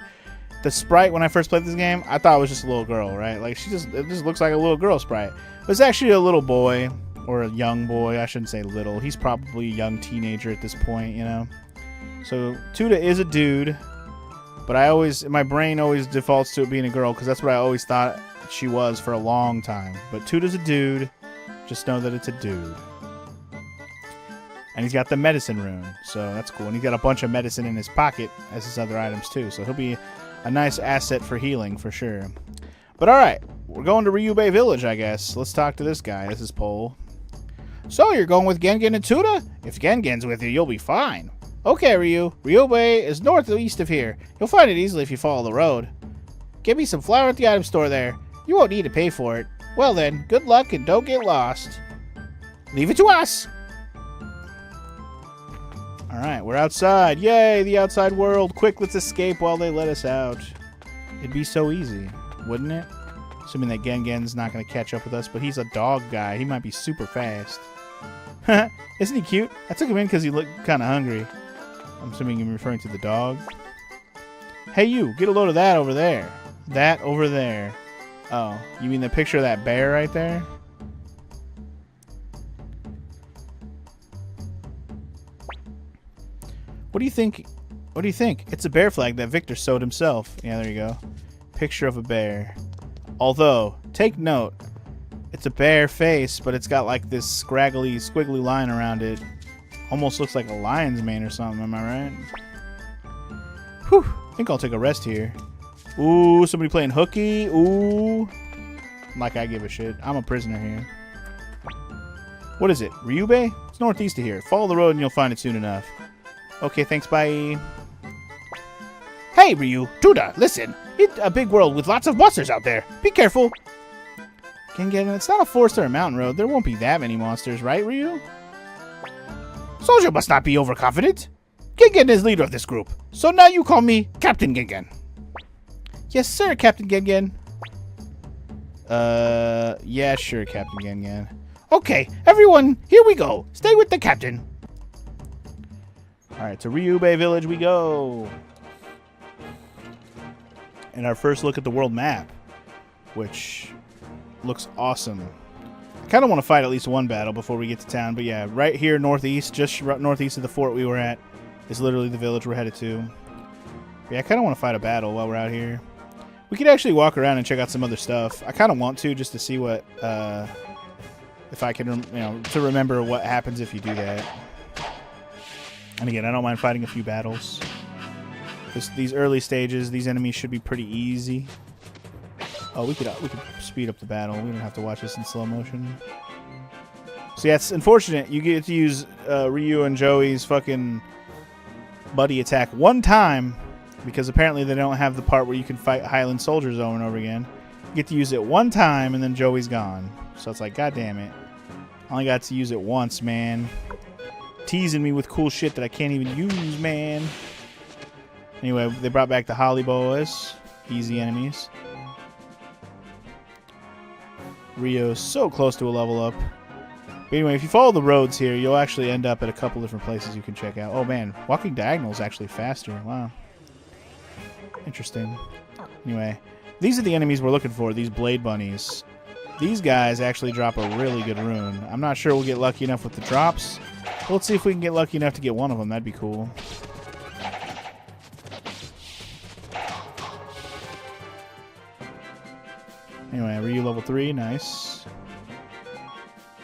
The sprite when I first played this game, I thought it was just a little girl, right? Like it just looks like a little girl sprite. But it's actually a little boy, or a young boy. I shouldn't say little. He's probably a young teenager at this point, you know. So Tuda is a dude, but my brain always defaults to it being a girl because that's what I always thought she was for a long time. But Tuda's a dude. Just know that it's a dude. And he's got the medicine rune, so that's cool. And he's got a bunch of medicine in his pocket as his other items too, so he'll be a nice asset for healing for sure. But alright, we're going to Ryubei Village, I guess. Let's talk to this guy. This is Pole. So, you're going with Gengen and Tuda? If Gengen's with you, you'll be fine. Okay, Ryu. Ryubei is northeast of here. You'll find it easily if you follow the road. Get me some flour at the item store there. You won't need to pay for it. Well then, good luck and don't get lost. Leave it to us! Alright, we're outside. Yay, the outside world. Quick, let's escape while they let us out. It'd be so easy, wouldn't it? Assuming that Gengen's not going to catch up with us, but he's a dog guy. He might be super fast. Isn't he cute? I took him in because he looked kind of hungry. I'm assuming you're referring to the dog. Hey you, get a load of that over there. That over there. Oh, you mean the picture of that bear right there? What do you think? What do you think? It's a bear flag that Victor sewed himself. Yeah, there you go. Picture of a bear. Although, take note, it's a bear face, but it's got like this scraggly, squiggly line around it. Almost looks like a lion's mane or something, am I right? Whew, I think I'll take a rest here. Ooh, somebody playing hooky. Ooh. Like I give a shit. I'm a prisoner here. What is it? Ryubei? It's northeast of here. Follow the road and you'll find it soon enough. Okay, thanks, bye. Hey, Ryu, Tuda, listen. It's a big world with lots of monsters out there. Be careful. Gengen, it's not a forest or a mountain road. There won't be that many monsters, right, Ryu? Soldier must not be overconfident. Gengen is leader of this group, so now you call me Captain Gengen. Yes, sir, Captain Gengen. Yeah, sure, Captain Gengen. Okay, everyone, here we go. Stay with the captain. Alright, to Ryubei Village we go. And our first look at the world map, which looks awesome. I kind of want to fight at least one battle before we get to town, but yeah, right here northeast, just northeast of the fort we were at, is literally the village we're headed to. Yeah, I kind of want to fight a battle while we're out here. We could actually walk around and check out some other stuff. I kind of want to, just to see what, if I can, to remember what happens if you do that. And again, I don't mind fighting a few battles. These early stages, these enemies should be pretty easy. Oh, we could speed up the battle. We don't have to watch this in slow motion. So yeah, it's unfortunate. You get to use Ryu and Joey's fucking buddy attack one time, because apparently they don't have the part where you can fight Highland soldiers over and over again. You get to use it one time, and then Joey's gone. So it's like, god damn it. I only got to use it once, man. Teasing me with cool shit that I can't even use, man. Anyway, they brought back the Holly Boas. Easy enemies. Rio's so close to a level up. But anyway, if you follow the roads here, you'll actually end up at a couple different places you can check out. Oh man, walking diagonal is actually faster. Wow. Interesting. Anyway, these are the enemies we're looking for, these blade bunnies. These guys actually drop a really good rune. I'm not sure we'll get lucky enough with the drops. But let's see if we can get lucky enough to get one of them. That'd be cool. Anyway, Ryu level 3. Nice.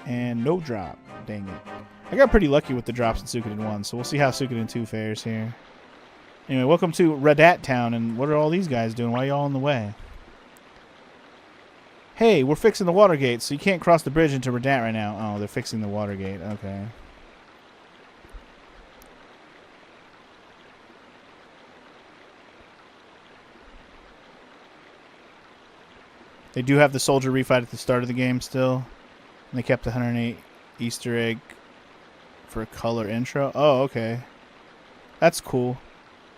And no drop. Dang it. I got pretty lucky with the drops in Suikoden 1, so we'll see how Suikoden 2 fares here. Anyway, welcome to Radat Town, and what are all these guys doing? Why are y'all in the way? Hey, we're fixing the water gate, so you can't cross the bridge into Radat right now. Oh, they're fixing the water gate. Okay. They do have the soldier refight at the start of the game still. And they kept the 108 Easter egg for a color intro. Oh, okay. That's cool.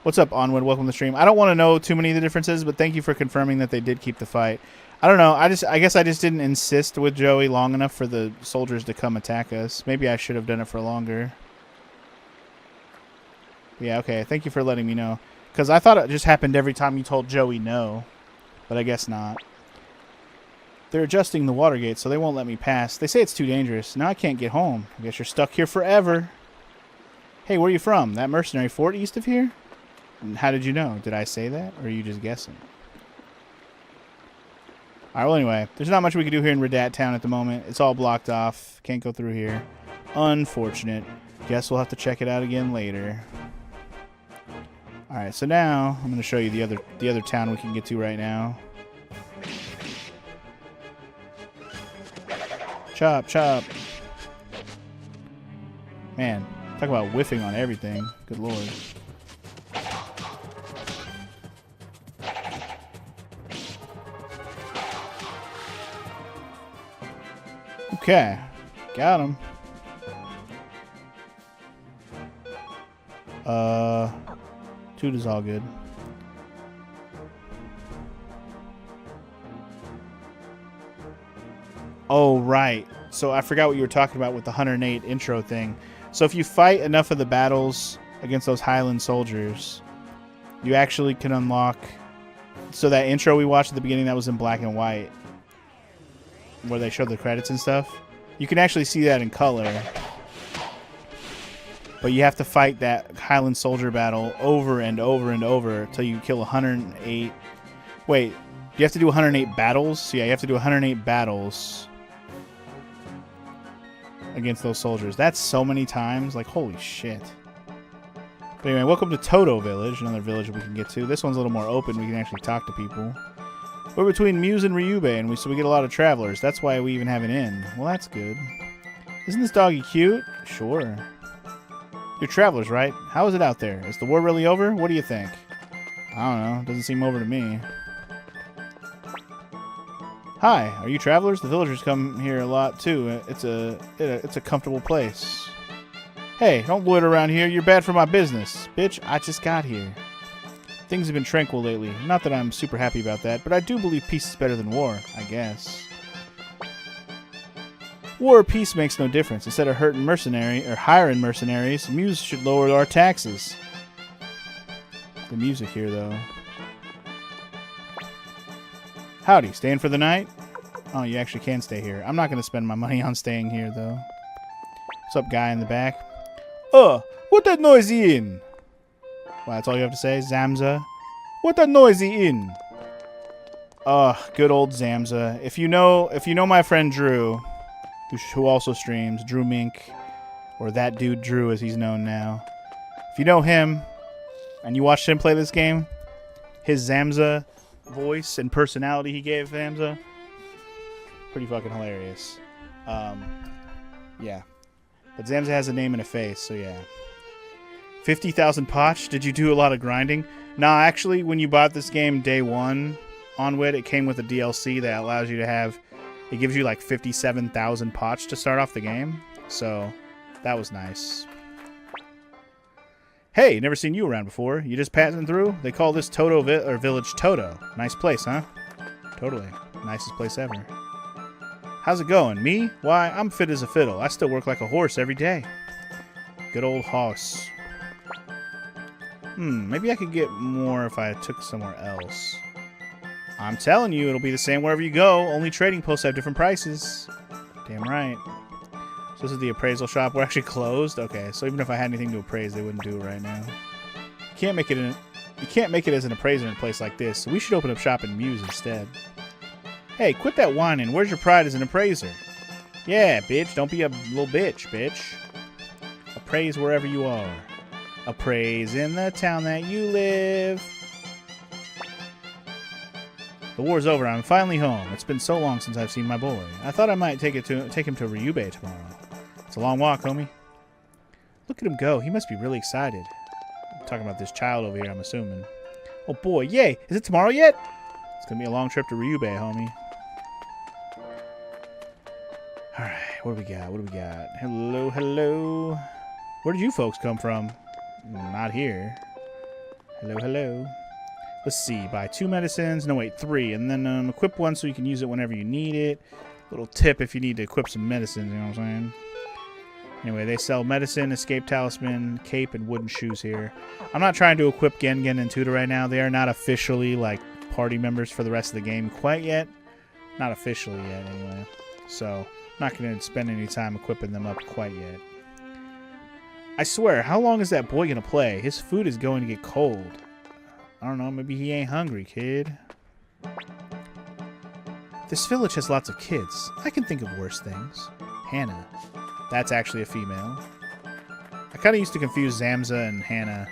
What's up, Onward? Welcome to the stream. I don't want to know too many of the differences, but thank you for confirming that they did keep the fight. I don't know. I guess I just didn't insist with Joey long enough for the soldiers to come attack us. Maybe I should have done it for longer. Yeah, okay. Thank you for letting me know. Because I thought it just happened every time you told Joey no. But I guess not. They're adjusting the water gate, so they won't let me pass. They say it's too dangerous. Now I can't get home. I guess you're stuck here forever. Hey, where are you from? That mercenary fort east of here? And how did you know? Did I say that? Or are you just guessing? Alright, well anyway. There's not much we can do here in Redat Town at the moment. It's all blocked off. Can't go through here. Unfortunate. Guess we'll have to check it out again later. Alright, so now I'm going to show you the other town we can get to right now. Chop, chop. Man, talk about whiffing on everything. Good lord. Okay, got him. Toot is all good. Oh, right. So I forgot what you were talking about with the 108 intro thing. So if you fight enough of the battles against those Highland soldiers, you actually can unlock... So that intro we watched at the beginning that was in black and white, where they showed the credits and stuff, you can actually see that in color. But you have to fight that Highland soldier battle over and over and over until you kill 108... Wait, you have to do 108 battles? So yeah, you have to do 108 battles against those soldiers. That's so many times. Like, holy shit. But anyway, welcome to Toto Village, another village we can get to. This one's a little more open. We can actually talk to people. We're between Muse and Ryubei, and so we get a lot of travelers. That's why we even have an inn. Well, that's good. Isn't this doggy cute? Sure. You're travelers, right? How is it out there? Is the war really over? What do you think? I don't know. Doesn't seem over to me. Hi, are you travelers? The villagers come here a lot too. It's a comfortable place. Hey, don't loiter around here. You're bad for my business. Bitch, I just got here. Things have been tranquil lately. Not that I'm super happy about that, but I do believe peace is better than war, I guess. War or peace makes no difference. Instead of hiring mercenaries, Muse should lower our taxes. The music here, though. Howdy, staying for the night? Oh, you actually can stay here. I'm not going to spend my money on staying here, though. What's up, guy in the back? What that noisy in? Well, that's all you have to say? Zamza? What that noisy in? Good old Zamza. If you know my friend Drew, who also streams, Drew Mink, or that dude Drew as he's known now. If you know him, and you watched him play this game, his Zamza voice and personality he gave Zamza, pretty fucking hilarious. Yeah. But Zamza has a name and a face, so yeah. 50,000 potch? Did you do a lot of grinding? Nah, actually, when you bought this game day one on WIT, it came with a DLC that allows you to have... It gives you like 57,000 potch to start off the game. So, that was nice. Hey, never seen you around before. You just passing through? They call this Village Toto. Nice place, huh? Totally. Nicest place ever. How's it going? Me? Why, I'm fit as a fiddle. I still work like a horse every day. Good old horse. Maybe I could get more if I took somewhere else. I'm telling you, it'll be the same wherever you go. Only trading posts have different prices. Damn right. So this is the appraisal shop. We're actually closed? Okay, so even if I had anything to appraise, they wouldn't do it right now. You can't make it as an appraiser in a place like this, so we should open up shop in Muse instead. Hey, quit that whining. Where's your pride as an appraiser? Yeah, bitch. Don't be a little bitch. Appraise wherever you are. Appraise in the town that you live. The war's over. I'm finally home. It's been so long since I've seen my boy. I thought I might take him to Ryubei tomorrow. It's a long walk, homie. Look at him go. He must be really excited. I'm talking about this child over here, I'm assuming. Oh boy, yay! Is it tomorrow yet? It's gonna be a long trip to Ryubei, homie. Alright, what do we got? Hello. Where did you folks come from? Not here. Hello. Let's see. Buy 2 medicines. No, wait, 3. And then equip one so you can use it whenever you need it. Little tip if you need to equip some medicines, you know what I'm saying? Anyway, they sell medicine, escape talisman, cape, and wooden shoes here. I'm not trying to equip Gengen and Tuta right now. They are not officially, like, party members for the rest of the game quite yet. Not officially yet, anyway. So, I'm not going to spend any time equipping them up quite yet. I swear, how long is that boy going to play? His food is going to get cold. I don't know, maybe he ain't hungry, kid. This village has lots of kids. I can think of worse things. Hannah. That's actually a female. I kind of used to confuse Zamza and Hannah.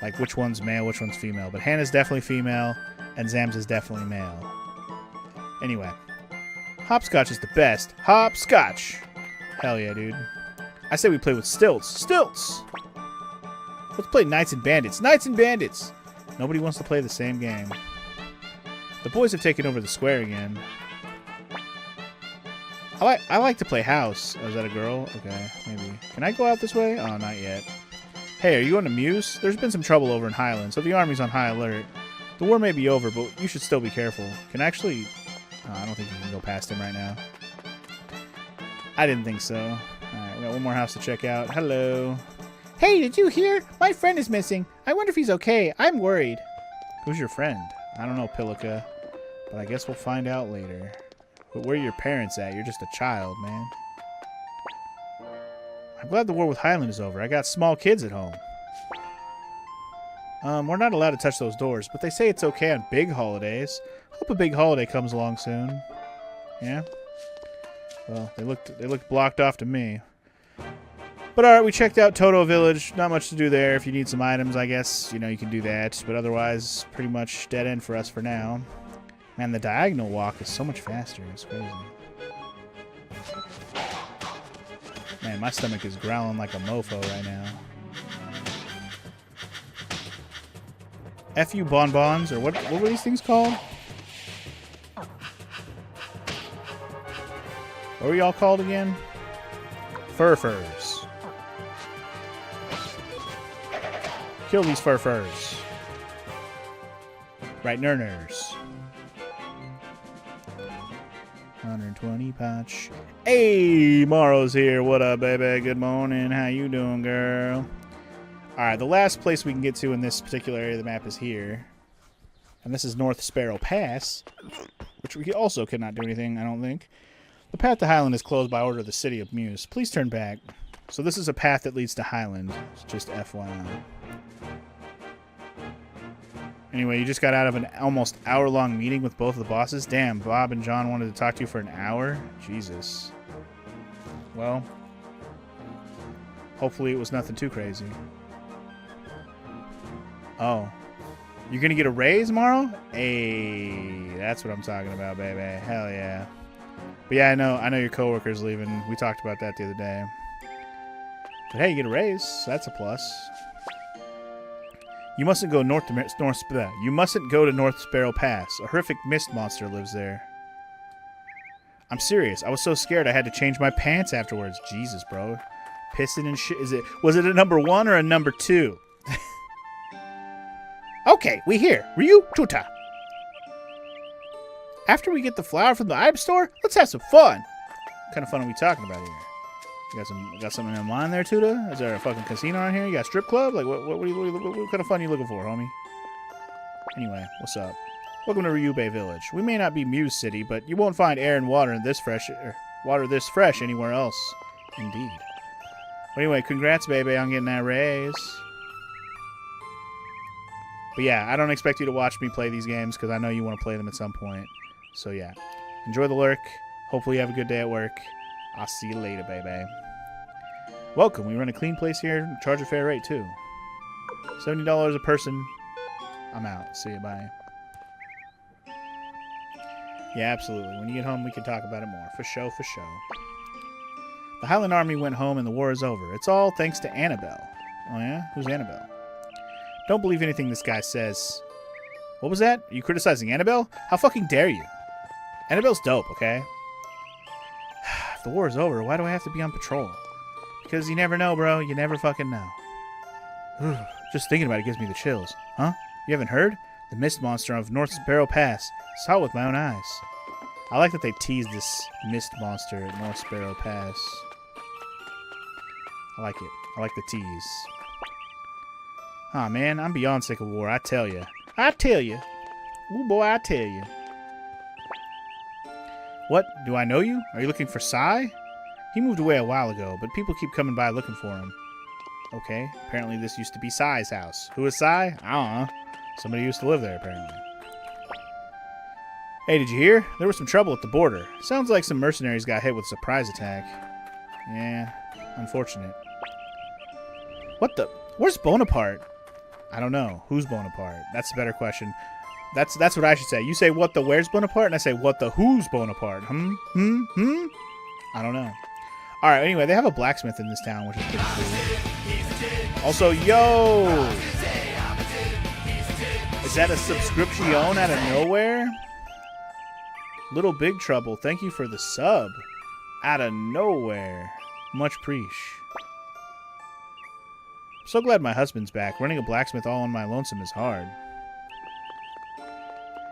Like, which one's male, which one's female. But Hannah's definitely female, and Zamza's definitely male. Anyway. Hopscotch is the best. Hopscotch! Hell yeah, dude. I say we play with stilts. Stilts! Let's play Knights and Bandits. Knights and Bandits! Nobody wants to play the same game. The boys have taken over the square again. I like to play house. Oh, is that a girl? Okay, maybe. Can I go out this way? Oh, not yet. Hey, are you going to Muse? There's been some trouble over in Highland, so the army's on high alert. The war may be over, but you should still be careful. Can I actually... Oh, I don't think you can go past him right now. I didn't think so. Alright, we got one more house to check out. Hello. Hey, did you hear? My friend is missing. I wonder if he's okay. I'm worried. Who's your friend? I don't know, Pilika. But I guess we'll find out later. But where are your parents at? You're just a child, man. I'm glad the war with Highland is over. I got small kids at home. We're not allowed to touch those doors, but they say it's okay on big holidays. Hope a big holiday comes along soon. Yeah? Well, they looked blocked off to me. But alright, we checked out Toto Village. Not much to do there. If you need some items, I guess, you know, you can do that. But otherwise, pretty much dead end for us for now. Man, the diagonal walk is so much faster. It's crazy. Man, my stomach is growling like a mofo right now. F.U. bonbons, or what were these things called? What were y'all called again? Furs. Kill these furs. Right, nurners. 120 patch. Hey, Morrow's here. What up, baby? Good morning. How you doing, girl? Alright, the last place we can get to in this particular area of the map is here. And this is North Sparrow Pass, which we also cannot do anything, I don't think. The path to Highland is closed by order of the City of Muse. Please turn back. So this is a path that leads to Highland. It's just FYI. Anyway, you just got out of an almost hour-long meeting with both of the bosses. Damn, Bob and John wanted to talk to you for an hour? Jesus. Well, hopefully it was nothing too crazy. Oh. You're gonna get a raise tomorrow? Hey, that's what I'm talking about, baby. Hell yeah. But yeah, I know your coworker's leaving. We talked about that the other day. But hey, you get a raise. That's a plus. You mustn't go you mustn't go to North Sparrow Pass. A horrific mist monster lives there. I'm serious. I was so scared I had to change my pants afterwards. Jesus, bro. Pissing and shit. Was it a number 1 or a number 2? Okay, we here. Ryu Tuta. After we get the flower from the item store, let's have some fun. What kind of fun are we talking about here? You got something in mind there, Tuta? Is there a fucking casino on here? You got a strip club? Like, what kind of fun are you looking for, homie? Anyway, what's up? Welcome to Ryubei Village. We may not be Muse City, but you won't find air and water this fresh anywhere else. Indeed. But anyway, congrats, baby, on getting that raise. But yeah, I don't expect you to watch me play these games because I know you want to play them at some point. So yeah, enjoy the lurk. Hopefully you have a good day at work. I'll see you later, baby. Welcome. We run a clean place here. Charge a fair rate, too. $70 a person. I'm out. See you. Bye. Yeah, absolutely. When you get home, we can talk about it more. For show, for show. The Highland Army went home and the war is over. It's all thanks to Annabelle. Oh, yeah? Who's Annabelle? Don't believe anything this guy says. What was that? Are you criticizing Annabelle? How fucking dare you? Annabelle's dope, okay? If the war is over, why do I have to be on patrol? Because you never know, bro. You never fucking know. Just thinking about it gives me the chills. Huh? You haven't heard? The mist monster of North Sparrow Pass. Saw it with my own eyes. I like that they teased this mist monster at North Sparrow Pass. I like it. I like the tease. Aw, man, I'm beyond sick of war, I tell you. I tell you. Ooh, boy, I tell you. What? Do I know you? Are you looking for Sai? He moved away a while ago, but people keep coming by looking for him. Okay, apparently this used to be Sai's house. Who is Sai? I don't know. Somebody used to live there, apparently. Hey, did you hear? There was some trouble at the border. Sounds like some mercenaries got hit with a surprise attack. Yeah, unfortunate. What the? Where's Bonaparte? I don't know. Who's Bonaparte? That's a better question. That's what I should say. You say, what the where's Bonaparte? And I say, what the who's Bonaparte? I don't know. Alright, anyway, they have a blacksmith in this town, which is pretty cool. Also, yo! Is that a subscription out of nowhere? Little Big Trouble, thank you for the sub. Out of nowhere. Much preach. So glad my husband's back. Running a blacksmith all on my lonesome is hard.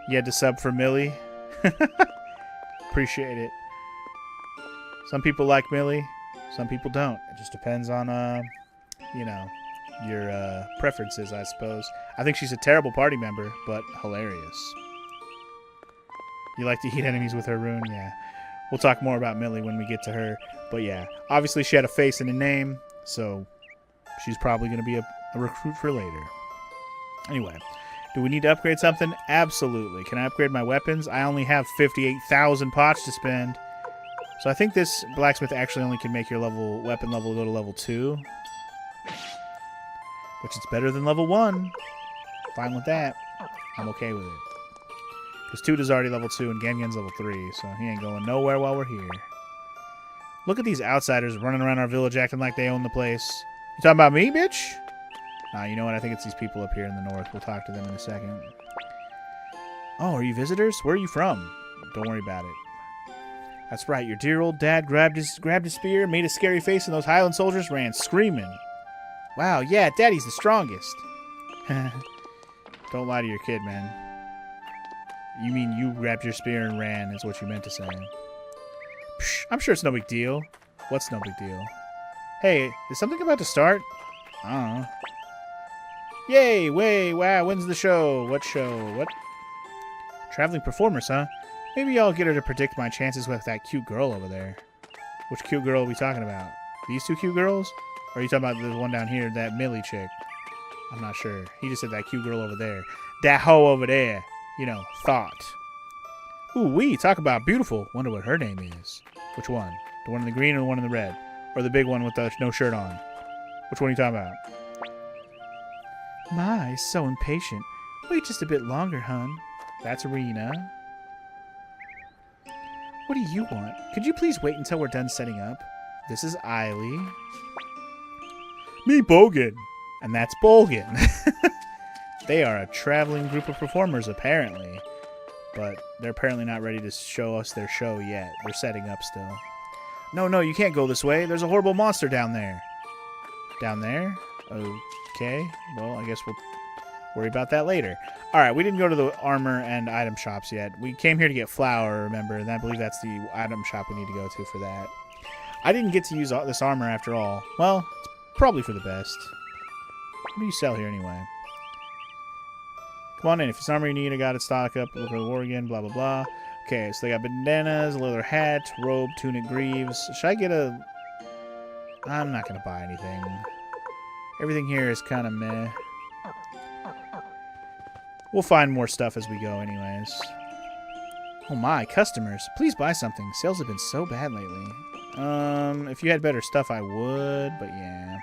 You had to sub for Millie. Appreciate it. Some people like Millie. Some people don't. It just depends on, you know, your preferences, I suppose. I think she's a terrible party member, but hilarious. You like to eat enemies with her rune? Yeah. We'll talk more about Millie when we get to her. But yeah, obviously she had a face and a name, so she's probably going to be a recruit for later. Anyway, do we need to upgrade something? Absolutely. Can I upgrade my weapons? I only have 58,000 pots to spend. So I think this blacksmith actually only can make your weapon level go to level 2. Which is better than level 1. Fine with that. I'm okay with it. Because Toot is already level 2 and Gengen's level 3, so he ain't going nowhere while we're here. Look at these outsiders running around our village acting like they own the place. You talking about me, bitch? Nah, you know what? I think it's these people up here in the north. We'll talk to them in a second. Oh, are you visitors? Where are you from? Don't worry about it. That's right. Your dear old dad grabbed his spear, made a scary face, and those Highland soldiers ran screaming. Wow, yeah, Daddy's the strongest. Don't lie to your kid, man. You mean you grabbed your spear and ran is what you meant to say. Psh, I'm sure it's no big deal. What's no big deal? Hey, is something about to start? I don't know. Yay, way, wow, when's the show? What show? What? Traveling performers, huh? Maybe I'll get her to predict my chances with that cute girl over there. Which cute girl are we talking about? These two cute girls? Or are you talking about the one down here, that Millie chick? I'm not sure. He just said that cute girl over there. That hoe over there. You know, thought. Ooh, wee, talk about beautiful. Wonder what her name is. Which one? The one in the green or the one in the red? Or the big one with the no shirt on? Which one are you talking about? My, so impatient. Wait just a bit longer, hun. That's Rena. What do you want? Could you please wait until we're done setting up? This is Eiley. Me, Bogan. And that's Bolgan. They are a traveling group of performers, apparently. But they're apparently not ready to show us their show yet. They're setting up still. No, you can't go this way. There's a horrible monster down there. Down there? Okay. Well, I guess we'll worry about that later. Alright, we didn't go to the armor and item shops yet. We came here to get flour, remember, and I believe that's the item shop we need to go to for that. I didn't get to use this armor after all. Well, it's probably for the best. What do you sell here anyway? Come on in. If it's armor you need, I got it. Stock up. Look for the war again. Blah, blah, blah. Okay, so they got bandanas, leather hat, robe, tunic, greaves. Should I get a... I'm not going to buy anything. Everything here is kind of meh. We'll find more stuff as we go anyways. Oh my, customers. Please buy something. Sales have been so bad lately. If you had better stuff, I would, but yeah.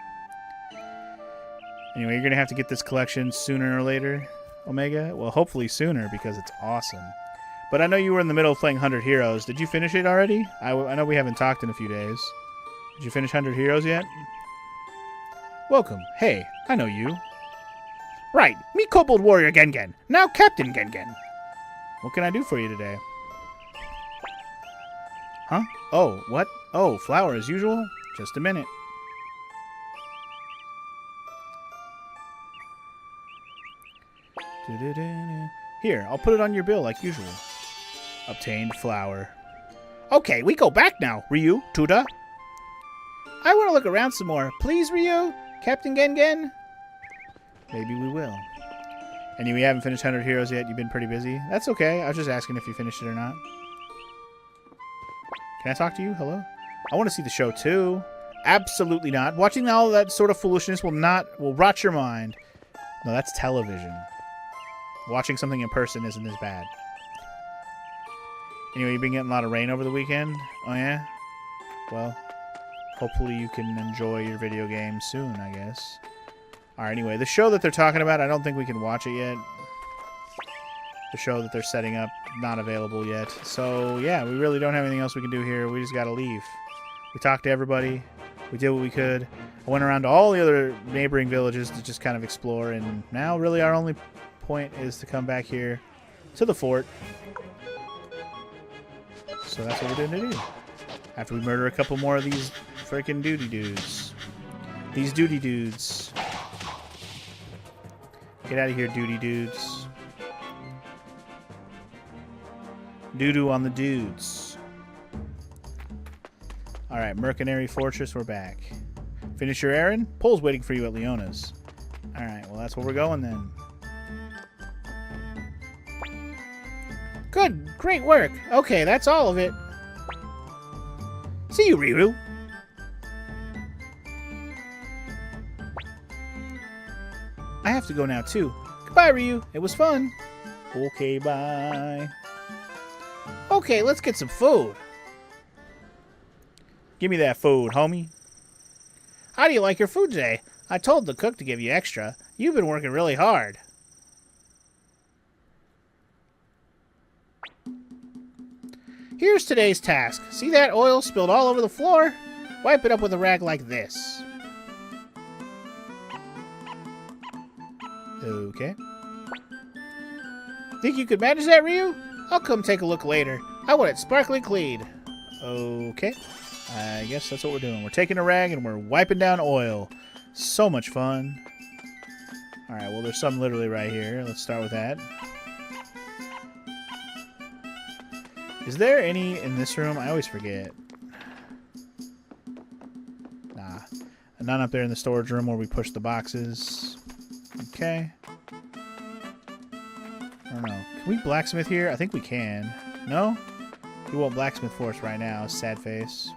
Anyway, you're going to have to get this collection sooner or later, Omega. Well, hopefully sooner, because it's awesome. But I know you were in the middle of playing 100 Heroes. Did you finish it already? I know we haven't talked in a few days. Did you finish 100 Heroes yet? Welcome. Hey, I know you. Right, me Kobold Warrior Gengen, now Captain Gengen. What can I do for you today? Huh? Oh, what? Oh, flour as usual? Just a minute. Here, I'll put it on your bill like usual. Obtained flour. Okay, we go back now, Ryu, Tuda. I want to look around some more. Please, Ryu? Captain Gengen? Maybe we will. And you haven't finished 100 Heroes yet? You've been pretty busy? That's okay. I was just asking if you finished it or not. Can I talk to you? Hello? I want to see the show, too. Absolutely not. Watching all that sort of foolishness will rot your mind. No, that's television. Watching something in person isn't as bad. Anyway, you've been getting a lot of rain over the weekend? Oh, yeah? Well, hopefully you can enjoy your video game soon, I guess. Alright, anyway, the show that they're talking about, I don't think we can watch it yet. The show that they're setting up, not available yet. So, yeah, we really don't have anything else we can do here. We just gotta leave. We talked to everybody. We did what we could. I went around to all the other neighboring villages to just kind of explore, and now really our only point is to come back here to the fort. So that's what we're doing to do. After we murder a couple more of these freaking duty dudes. These duty dudes. Get out of here, duty dudes. Doo-doo on the dudes. Alright, Mercenary Fortress, we're back. Finish your errand? Pole's waiting for you at Leona's. Alright, well that's where we're going then. Good, great work. Okay, that's all of it. See you, Ryu. I have to go now, too. Goodbye, Ryu. It was fun. Okay, bye. Okay, let's get some food. Give me that food, homie. How do you like your food today? I told the cook to give you extra. You've been working really hard. Here's today's task. See that oil spilled all over the floor? Wipe it up with a rag like this. Okay. Think you could manage that, Ryu? I'll come take a look later. I want it sparkly clean. Okay. I guess that's what we're doing. We're taking a rag and we're wiping down oil. So much fun. Alright, well there's some literally right here. Let's start with that. Is there any in this room? I always forget. Nah. None up there in the storage room where we push the boxes. Okay. I don't know. Can we blacksmith here? I think we can. No? We won't blacksmith for us right now. Sad face.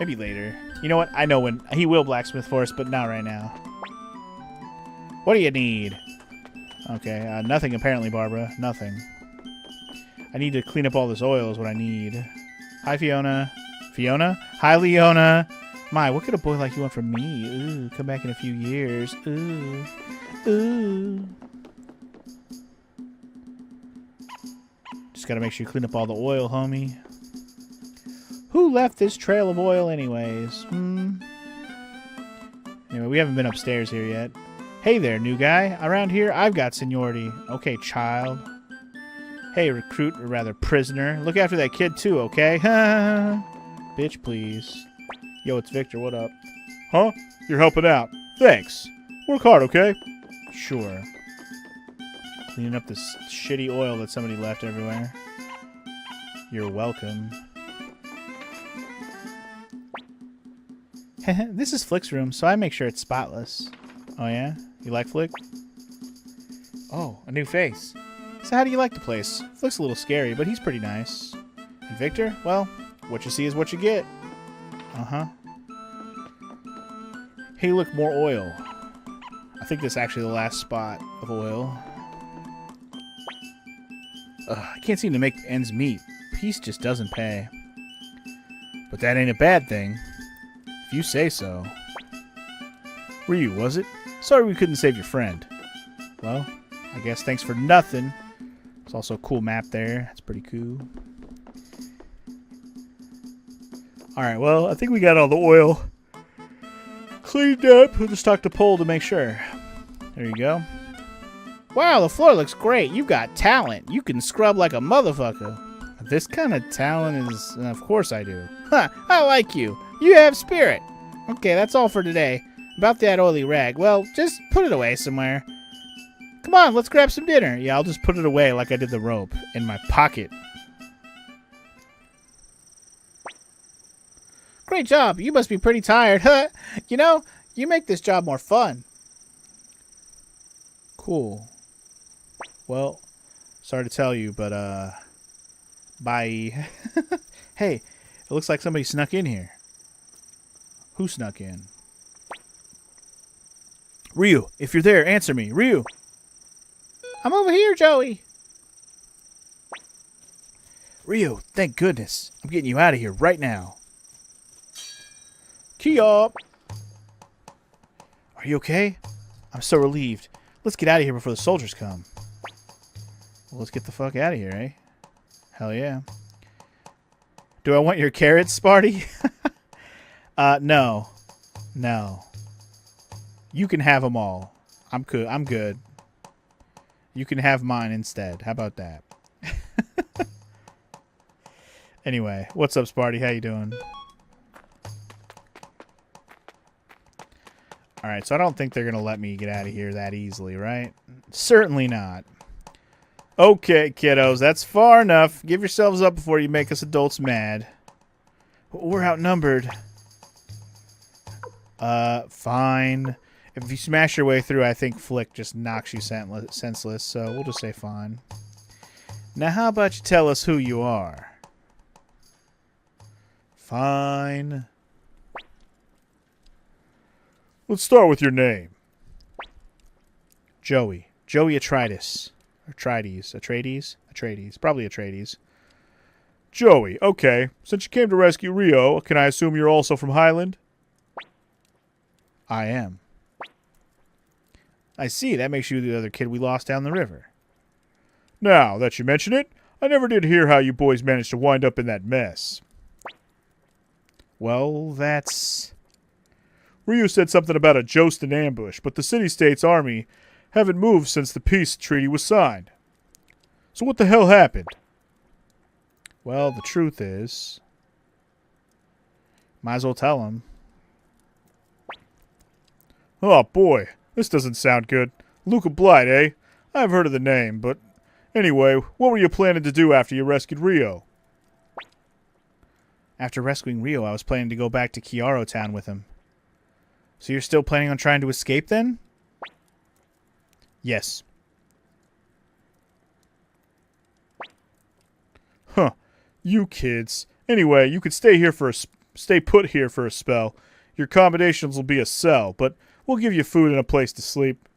Maybe later. You know what? I know when. He will blacksmith for us, but not right now. What do you need? Okay. Nothing apparently, Barbara. Nothing. I need to clean up all this oil is what I need. Hi, Fiona. Fiona? Hi, Leona. My, what could a boy like you want from me? Ooh, come back in a few years. Ooh. Ooh. Just gotta make sure you clean up all the oil, homie. Who left this trail of oil anyways? Anyway, we haven't been upstairs here yet. Hey there, new guy. Around here, I've got seniority. Okay, child. Hey, recruit, or rather prisoner. Look after that kid too, okay? Bitch, please. Yo, it's Victor. What up? Huh? You're helping out. Thanks. Work hard, okay? Sure. Cleaning up this shitty oil that somebody left everywhere. You're welcome. This is Flick's room, so I make sure it's spotless. Oh, yeah? You like Flick? Oh, a new face. So how do you like the place? Flick's a little scary, but he's pretty nice. And Victor? Well, what you see is what you get. Uh-huh. Hey, look, more oil. I think this is actually the last spot of oil. I can't seem to make ends meet. Peace just doesn't pay. But that ain't a bad thing. If you say so. Ryu, was it? Sorry we couldn't save your friend. Well, I guess thanks for nothing. There's also a cool map there. That's pretty cool. Alright, well, I think we got all the oil cleaned up. We'll just talk to Pole to make sure. There you go. Wow, the floor looks great. You've got talent. You can scrub like a motherfucker. This kind of talent is... of course I do. Huh, I like you. You have spirit. Okay, that's all for today. About that oily rag. Well, just put it away somewhere. Come on, let's grab some dinner. Yeah, I'll just put it away like I did the rope in my pocket. Great job. You must be pretty tired. Huh? You know, you make this job more fun. Cool. Well, sorry to tell you, but, bye. Hey, it looks like somebody snuck in here. Who snuck in? Ryu, if you're there, answer me. Ryu! I'm over here, Joey. Ryu, thank goodness. I'm getting you out of here right now. Key up. Are you okay? I'm so relieved. Let's get out of here before the soldiers come. Well, let's get the fuck out of here, eh? Hell yeah. Do I want your carrots, Sparty? No. No. You can have them all. I'm good. I'm good. You can have mine instead. How about that? Anyway, what's up, Sparty? How you doing? Alright, so I don't think they're going to let me get out of here that easily, right? Certainly not. Okay, kiddos, that's far enough. Give yourselves up before you make us adults mad. We're outnumbered. Fine. If you smash your way through, I think Flick just knocks you senseless, so we'll just say fine. Now, how about you tell us who you are? Fine. Let's start with your name. Joey. Joey Atreides. Atreides? Probably Atreides. Joey, okay. Since you came to rescue Rio, can I assume you're also from Highland? I am. I see. That makes you the other kid we lost down the river. Now that you mention it, I never did hear how you boys managed to wind up in that mess. Well, that's... Ryu said something about a joust and ambush, but the city-state's army haven't moved since the peace treaty was signed. So what the hell happened? Well, the truth is... Might as well tell him. Oh, boy. This doesn't sound good. Luca Blight, eh? I've heard of the name, but... Anyway, what were you planning to do after you rescued Rio? After rescuing Rio, I was planning to go back to Kiaro Town with him. So you're still planning on trying to escape, then? Yes. Huh. You kids. Anyway, you could stay put here for a spell. Your accommodations will be a cell, but we'll give you food and a place to sleep.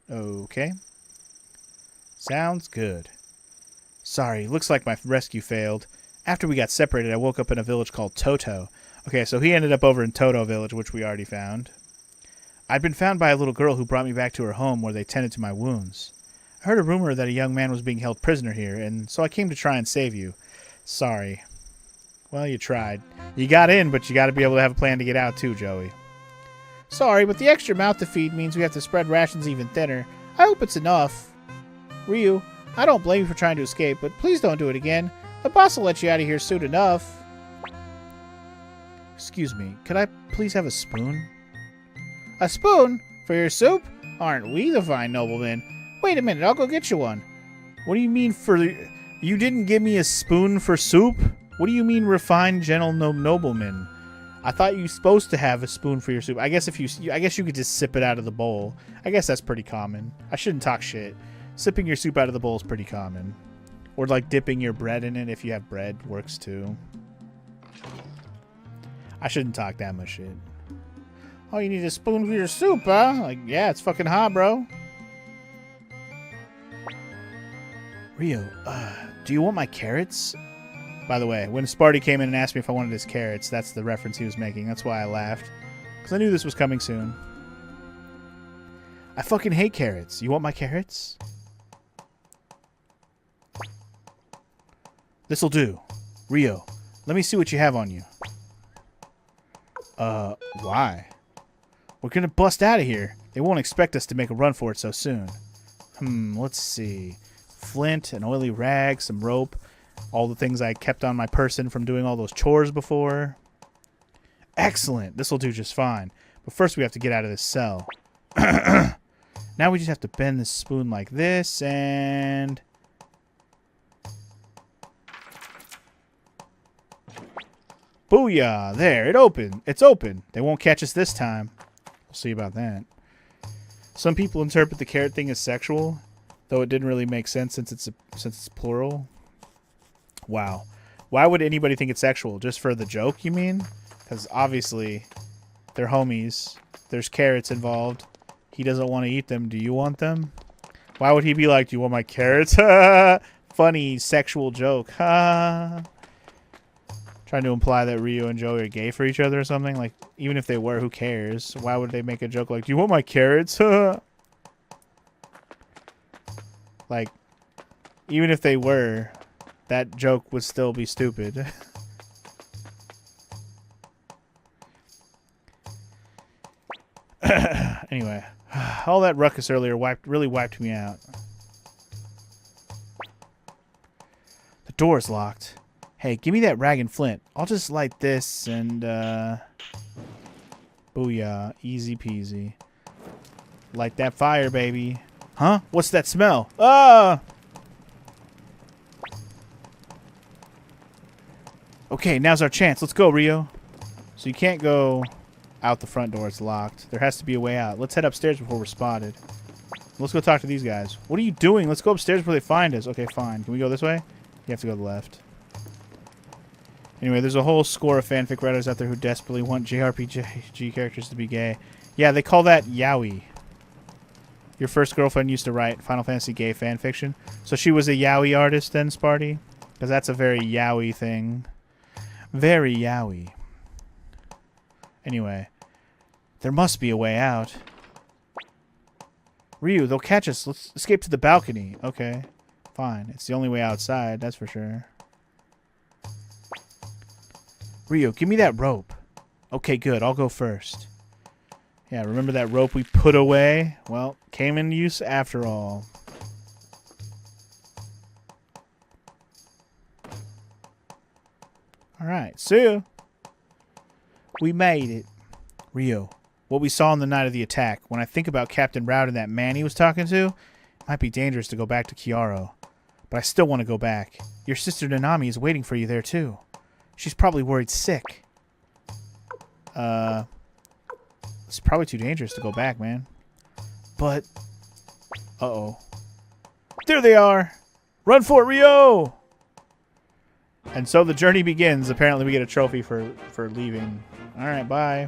Okay. Sounds good. Sorry, looks like my rescue failed. After we got separated, I woke up in a village called Toto. Okay, so he ended up over in Toto Village, which we already found. I'd been found by a little girl who brought me back to her home where they tended to my wounds. I heard a rumor that a young man was being held prisoner here, and so I came to try and save you. Sorry. Well, you tried. You got in, but you got to be able to have a plan to get out too, Joey. Sorry, but the extra mouth to feed means we have to spread rations even thinner. I hope it's enough. Ryu, I don't blame you for trying to escape, but please don't do it again. The boss will let you out of here soon enough. Excuse me, could I please have a spoon? A spoon? For your soup? Aren't we the fine noblemen? Wait a minute, I'll go get you one. What do you mean for... You didn't give me a spoon for soup? What do you mean refined gentle nobleman? I thought you were supposed to have a spoon for your soup. I guess you could just sip it out of the bowl. I guess that's pretty common. I shouldn't talk shit. Sipping your soup out of the bowl is pretty common. Or like dipping your bread in it if you have bread works too. I shouldn't talk that much shit. Oh, you need a spoon for your soup, huh? Like, yeah, it's fucking hot, bro. Rio, do you want my carrots? By the way, when Sparty came in and asked me if I wanted his carrots, that's the reference he was making. That's why I laughed. Because I knew this was coming soon. I fucking hate carrots. You want my carrots? This'll do. Rio, let me see what you have on you. Why? We're gonna bust out of here. They won't expect us to make a run for it so soon. Let's see. Flint, an oily rag, some rope, all the things I kept on my person from doing all those chores before. Excellent. This'll do just fine. But first we have to get out of this cell. Now we just have to bend this spoon like this, and... Booyah! There, it opened. It's open. They won't catch us this time. We'll see about that. Some people interpret the carrot thing as sexual, though it didn't really make sense since it's plural. Wow. Why would anybody think it's sexual? Just for the joke, you mean? Because obviously, they're homies. There's carrots involved. He doesn't want to eat them. Do you want them? Why would he be like, do you want my carrots? Funny sexual joke. Trying to imply that Ryo and Joey are gay for each other or something. Like, even if they were, who cares? Why would they make a joke like, do you want my carrots? Like, even if they were, that joke would still be stupid. Anyway, all that ruckus earlier really wiped me out. The door's locked. Hey, give me that rag and flint. I'll just light this and, booyah. Easy peasy. Light that fire, baby. Huh? What's that smell? Ah! Okay, now's our chance. Let's go, Ryo. So you can't go out the front door. It's locked. There has to be a way out. Let's head upstairs before we're spotted. Let's go talk to these guys. What are you doing? Let's go upstairs before they find us. Okay, fine. Can we go this way? You have to go to the left. Anyway, there's a whole score of fanfic writers out there who desperately want JRPG characters to be gay. Yeah, they call that yaoi. Your first girlfriend used to write Final Fantasy gay fanfiction. So she was a yaoi artist then, Sparty? Because that's a very yaoi thing. Very yaoi. Anyway, there must be a way out. Ryu, they'll catch us. Let's escape to the balcony. Okay, fine. It's the only way outside, that's for sure. Ryo, give me that rope. Okay, good. I'll go first. Yeah, remember that rope we put away? Well, came in use after all. Alright, see ya. We made it. Ryo, what we saw on the night of the attack, when I think about Captain Rout and that man he was talking to, it might be dangerous to go back to Kiaro. But I still want to go back. Your sister Nanami is waiting for you there too. She's probably worried sick. It's probably too dangerous to go back, man. But, uh-oh. There they are! Run for it, Ryo! And so the journey begins. Apparently we get a trophy for leaving. Alright, bye.